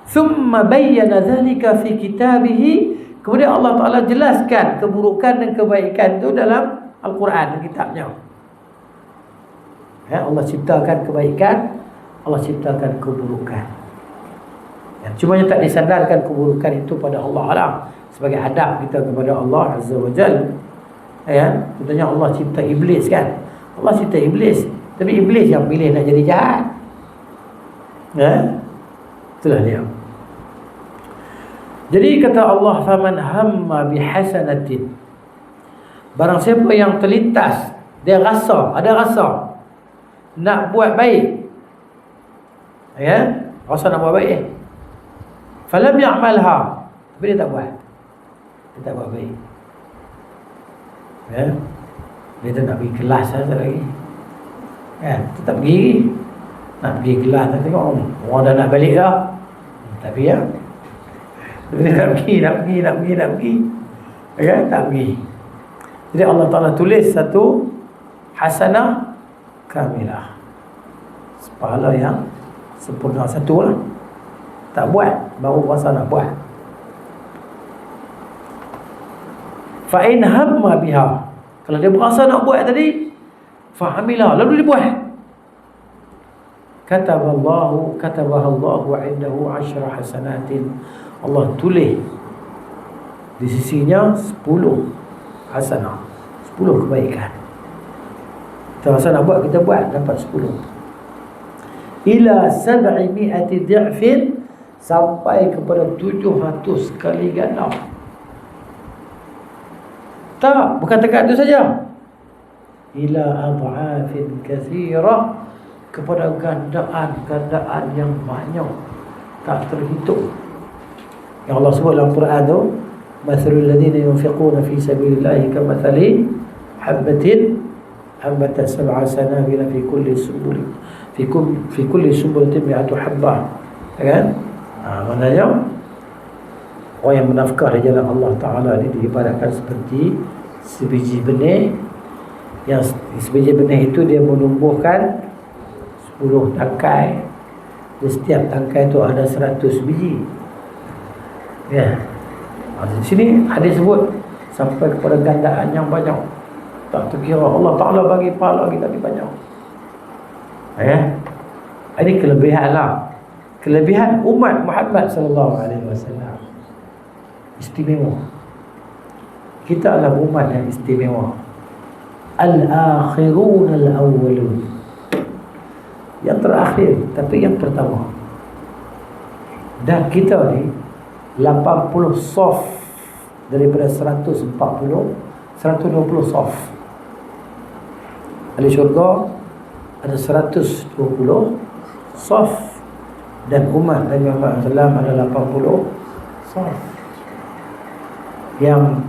Thumma bayyana dhalika fi kitabih. Kemudian Allah Taala jelaskan keburukan dan kebaikan itu dalam Al-Quran, kitabnya. Ya, Allah ciptakan kebaikan, Allah ciptakan keburukan. Ya, cuma yang tak disandarkan keburukan itu pada Allah lah, sebagai adab kita kepada Allah Azza wa Jalla. Ya, contohnya Allah cipta iblis, kan. Allah cipta iblis, tapi iblis yang pilih nak jadi jahat. Ya, itulah dia. Jadi kata Allah, faman hamma bihasanatin, barang siapa yang terlintas Dia ada rasa nak buat baik. Ya, rasa nak buat baik. Falam ya'malha, tapi dia tak buat. Dia tak buat baik. Ya. Dia tak nak pergi kelas lagi. Kan, tetap pergi. Nak pergi kelas, nak tengok orang dah nak balik dah. Tapi ya, dia nak pergi. Ya, tak pergi. Jadi Allah Ta'ala tulis satu hasanah kamilah, pahala yang sempurna satu lah. Tak buat, baru rasa nak buat. Fa'in hamma biha, kalau dia berasa nak buat tadi, fahamilah, lalu dia buat. Kataballahu 'indahu 10 hasanatin. Allah tulis di sisinya 10 hasanah, 10 kebaikan. Kita rasa nak buat, kita buat, dapat 10. Ila 700 di'fin, sampai kepada 700 kali ganda. Tak, bukan dekat itu saja. Ila adhafin kathirah, kepada gandaan yang banyak, tak terhitung. Yang Allah sebut dalam Quran tu, mathalul ladzina yunfiquna fi sabilillahi kamathali habbatin ambatat sab'a sanabila fi kulli sumbulatin mi'atu habbah. Kan? Maknanya orang yang menafkah di jalan Allah Ta'ala ni diibaratkan seperti sebiji benih. Yang sebiji benih itu dia menumbuhkan 10 tangkai. Di setiap tangkai itu ada 100 biji. Ya. Di sini hadis sebut sampai kepada gandaan yang banyak, tak terkira. Allah Ta'ala bagi pahala kita lebih banyak. Ya. Ini kelebihan lah. Kelebihan umat Muhammad sallallahu alaihi wasallam. Istimewa. Kita adalah umat yang istimewa. Al-akhirun al-awwalun, yang terakhir tapi yang pertama. Dan kita ni 80 saf daripada 120 saf. Ahli syurga ada 120 saf, dan umat Nabi Muhammad SAW ada 80 saf. Yang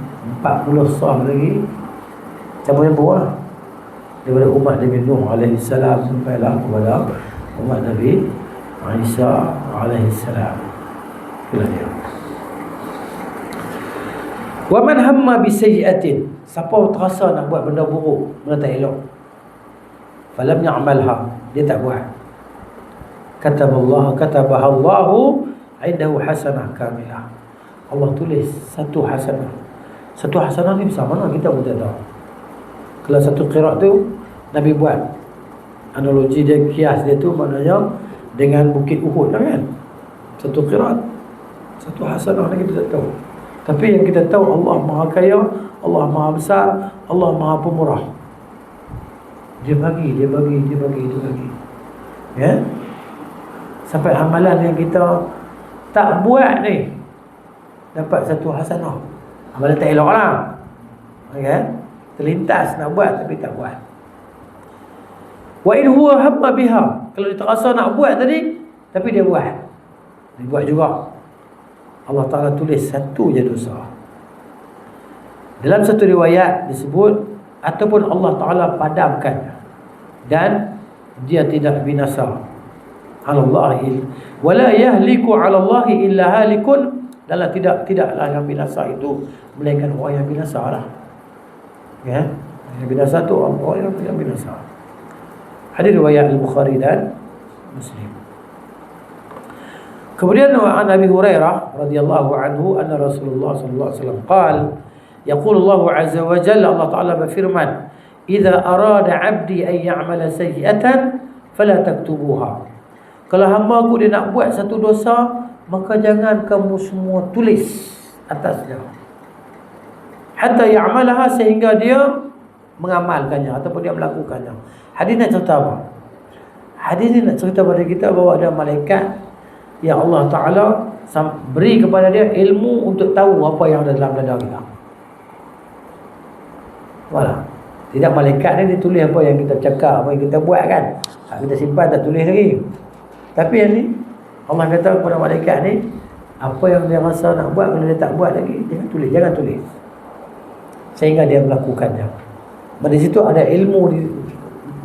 40 saf lagi campur-campur lah, daripada umat Nabi Nuh AS sampailah kepada umat Nabi Isa AS. Itulah dia. Wa man hamma bi sayyi'atin, siapa terasa nak buat benda buruk, benda tak elok, falam ya'malha, dia tak buat. Katabahallahu 'indahu hasanah kamilah. Allah tulis satu hasanah. Satu hasanah ni besar mana kita pun tak tahu. Kalau satu qiraat tu Nabi buat analogi dia, kias dia tu maknanya dengan bukit Uhud kan. Satu qiraat, satu hasanah ni kita tak tahu. Tapi yang kita tahu, Allah Maha Kaya, Allah Maha Besar, Allah Maha Pemurah. Dia bagi. Ya. Sampai amalan yang kita tak buat ni dapat satu hasanah. Amalan tak elok lah. Ya. Terlintas nak buat tapi tak buat. Wa in huwa hamma biha, kalau dia terasa nak buat tadi tapi dia buat. Dia buat juga. Allah Ta'ala tulis satu je dosa. Dalam satu riwayat disebut, ataupun Allah Ta'ala padamkan dan dia tidak binasa. Alallahi wala yahliku 'ala Allahi illa halikun, dan tidaklah yang binasa itu melainkan orang yang binasa lah. Ya, yang binasa tu orang yang binasa. Hadis riwayat Al-Bukhari dan Muslim. Kemudian an Abi Hurairah radhiyallahu anhu anna Rasulullah sallallahu alaihi wasallam qala, yaqulu Allah azza wa jalla, Allah Ta'ala berfirman, idza arada 'abdi an ya'mala sayyi'atan fala taktubuha. Kalau hamba-Ku dia nak buat satu dosa, maka jangan kamu semua tulis atasnya. Hatta ya'malaha, sehingga dia mengamalkannya ataupun dia melakukannya. Hadis nak cerita apa? Hadis ni nak cerita pada kita bahawa ada malaikat yang Allah Ta'ala beri kepada dia ilmu untuk tahu apa yang ada dalam dada kita. Wala. Tidak, malaikat ni dia tulis apa yang kita cakap, apa yang kita buat kan. Hak kita simpan tak tulis lagi. Tapi yang ni Allah kata kepada malaikat ni, apa yang dia rasa nak buat, kalau dia tak buat lagi, jangan tulis. Sehingga dia melakukannya. Di situ ada ilmu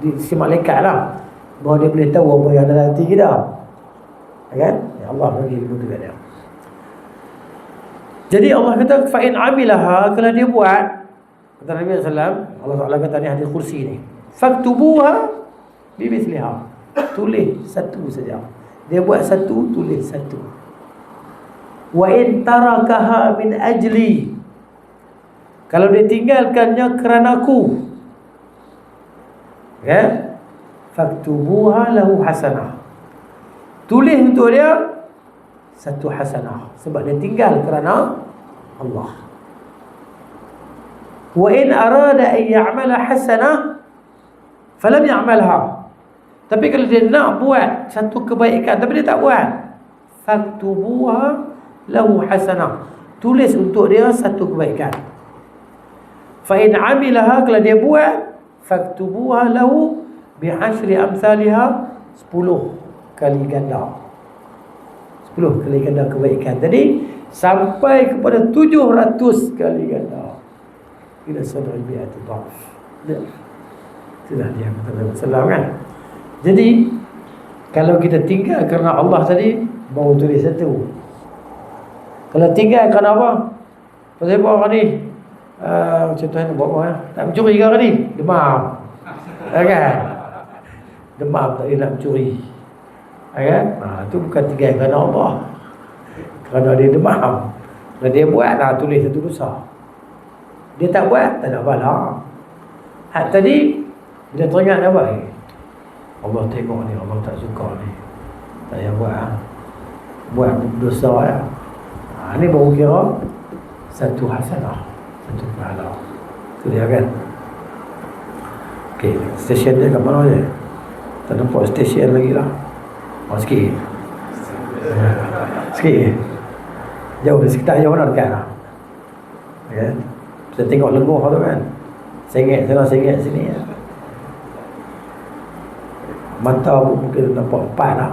di si malaikat lah, bahawa dia boleh tahu apa yang ada dalam hati kita. Kan? Ya Allah bagi ilmu tu kat dia. Jadi Allah kata fa in amilaha, kalau dia buat, kata Nabi sallallahu, Allah Taala kata ni hadis kursi ni, faktubuha bimithliha, tulis satu saja. Dia buat satu, tulis satu. Wa in tarakaha min ajli, kalau dia tinggalkannya kerana aku, ya, faktubuha lahu hasanah, tulis untuk dia satu hasanah, sebab dia tinggal kerana Allah. Wa in arada an ya'mala hasanah falam ya'malha, tapi kalau dia nak buat satu kebaikan tapi dia tak buat, faktubuha lahu hasanah, tulis untuk dia satu kebaikan. Fa in amilaha, kalau dia buat, faktubuha lahu bi'ashri amsalha, 10 kali ganda, 10 kali ganda kebaikan. Jadi sampai kepada 700 kali ganda. Ila sab'i bi'ati dhaf. Itulah dia kata Nabi sallallahu kan. Jadi kalau kita tinggal kerana Allah tadi, baru tulis satu. Kalau tinggal kerana apa? Pasal apa ni? Contohnya buat apa? Tak mencuri ke ni? Demam. Kan? Demam tak nak mencuri. Kan? Itu bukan tinggal kerana Allah. Kerana dia demam. Kalau dia buat, tulis satu dosa. Dia tak buat, tak nak bala. Hak tadi dia teringat apa? Allah tengok ni, Allah tak suka ni, tak payah buat dosa ya. Ni baru kira satu hasanah, satu pahala. Itu dia kan. Okey, stesen dia kat mana je? Tak nampak stesen lagi lah. Sikit. Sikit. Jauh, sekitar jauh mana dekat lah. Okay. Kita tengok lenguh tu kan, sengit sana, sengit sini ya. Mata pun mungkin nampak 4 lah.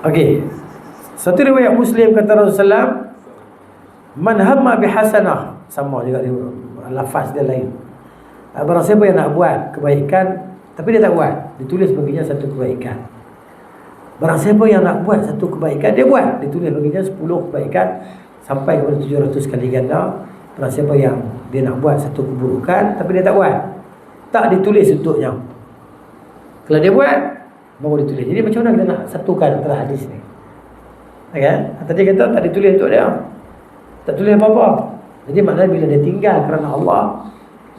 Okey, satu riwayat Muslim kata Rasulullah, man hamma bihasanah, sama juga dia, lafaz dia lain. Barang siapa yang nak buat kebaikan tapi dia tak buat, ditulis baginya satu kebaikan. Barang siapa yang nak buat satu kebaikan, dia buat, ditulis baginya 10 kebaikan sampai kepada 700 kali ganda. Barang siapa yang dia nak buat satu keburukan tapi dia tak buat, tak ditulis untuknya. Kalau dia buat, baru ditulis. Jadi macam mana kita nak satukan antara hadis ni? Kan? Tadi kata tak ditulis untuk dia, tak tulis apa-apa. Jadi maknanya bila dia tinggal kerana Allah,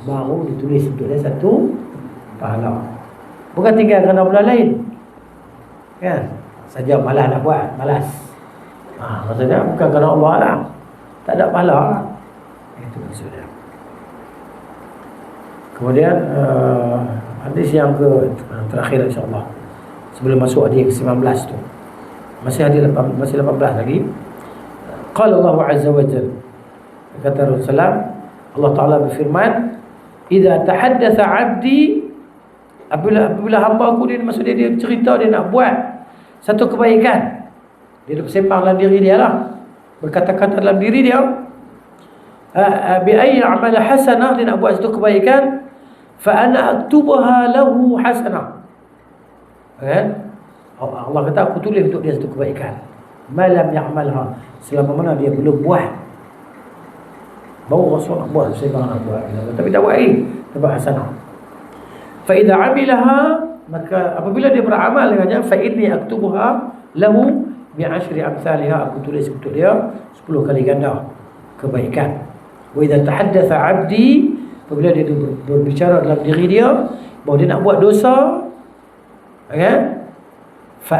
baru ditulis untuk dia satu pahala. Bukan tinggal kerana benda lain. Kan? Saja malas nak buat, malas. Maksudnya bukan kerana Allah lah, tak ada pahala lah. Itu maksudnya. Kemudian hadis yang terakhir insya-Allah, sebelum masuk hadis ke-19 tu. Masih 18 lagi. Qala Allah Azza wa Jalla, kata Rasulullah, Allah Taala berfirman, "Idza tahaddatha 'abdi", apabila hamba aku ni, maksudnya dia cerita, dia nak buat satu kebaikan, dia bersembang dalam diri dia lah, berkata-kata dalam diri dia, bi ayyi amal hasanah, dia nak buat satu kebaikan, fa ana aktubuha lahu hasanah. Kan? Allah kata aku tulis untuk dia satu kebaikan, malam ya'malha, selama mana dia belum buat. Baru Rasul nak buat, bersembang nak buat, tapi tak buat lagi, dapat hasanah. Fa idza 'amilaha, maka apabila dia beramal dengannya, fa inni aktubuha lahu bi 10 amsalha, aku tulis untuk dia 10 kali ganda kebaikan. Wa idza tahaddatha 'abdi, apabila dia berbicara dalam diri dia bahawa dia nak buat dosa, kan? Fa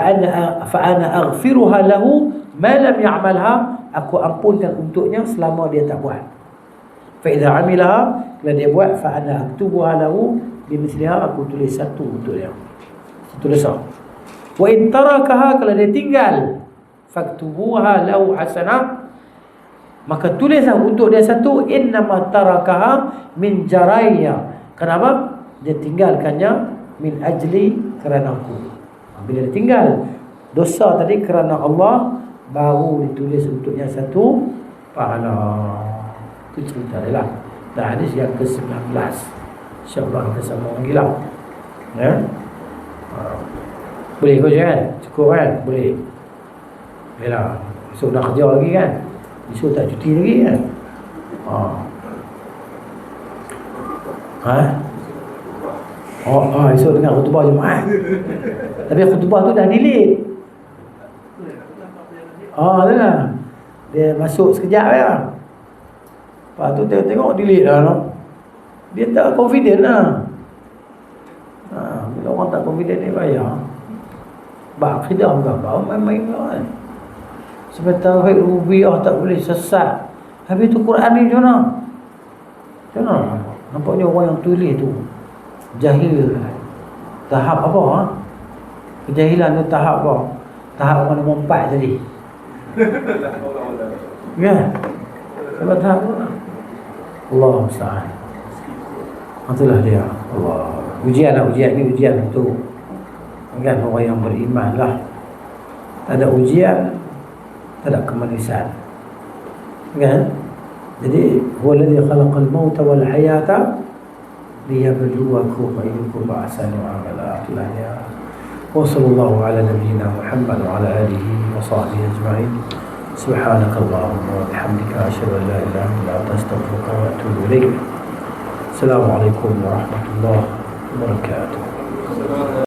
ana aghfiruha lahu ma lam ya'malha, aku ampunkan untuknya selama dia tak buat. Fa idza 'amilaha, kalau dia buat, fa ana aktubuha lahu bimithliha, aku tulis satu untuk dia, satu dosa. Wa in tarakaha, kalau dia tinggal, faktubuha lahu hasanah, Maka tulislah untuk dia satu, innama tarakaha min jaraya. Kenapa? Dia tinggalkannya min ajli, kerana aku. Bila dia tinggal dosa tadi kerana Allah, baru ditulis untuk yang satu pahala. Itu cerita dia lah. Dan hadis yang ke-19. InsyaAllah kita sambung lagi lah. Ya? Boleh kau je kan? Cukup kan? Boleh. Yalah, esok nak kerja lagi kan? Esok tak cuti lagi kan? Esok dengar khutbah Jumaat. Tapi khutbah tu dah delete. Itulah. Dia masuk sekejap ya. Lepas tu tengok delete dah no. Dia tak confident lah. Bila orang tak confident ni bayar. Bak akidah bukan main-main kan. Sebab tauhid rububiyah tak boleh sesat. Habis tu Quran ni macam mana? Macam mana? Nampaknya orang yang tulis tu jahil. Tahap apa? Kejahilan tu tahap apa? Tahap orang nombor 4 tadi. Ya. Sebab tahap tu Allah musta'an. Itulah dia. Allah. Ujian ni ujian tu. Kan orang yang beriman lah. Tak ada ujian, tak ada kemanisan. Kan? Jadi huwallazi khalaqal mauta wal hayata liyabluwakum ayyukum ahsanu amala. Itulah dia. Wa sallallahu ala nabiyyina Muhammad wa ala alihi wa sahbihi ajma'in. Subhanakallahumma wa bihamdika asyhadu an la ilaha illa anta astaghfiruka wa atubu ilaik. Assalamualaikum warahmatullahi wabarakatuh.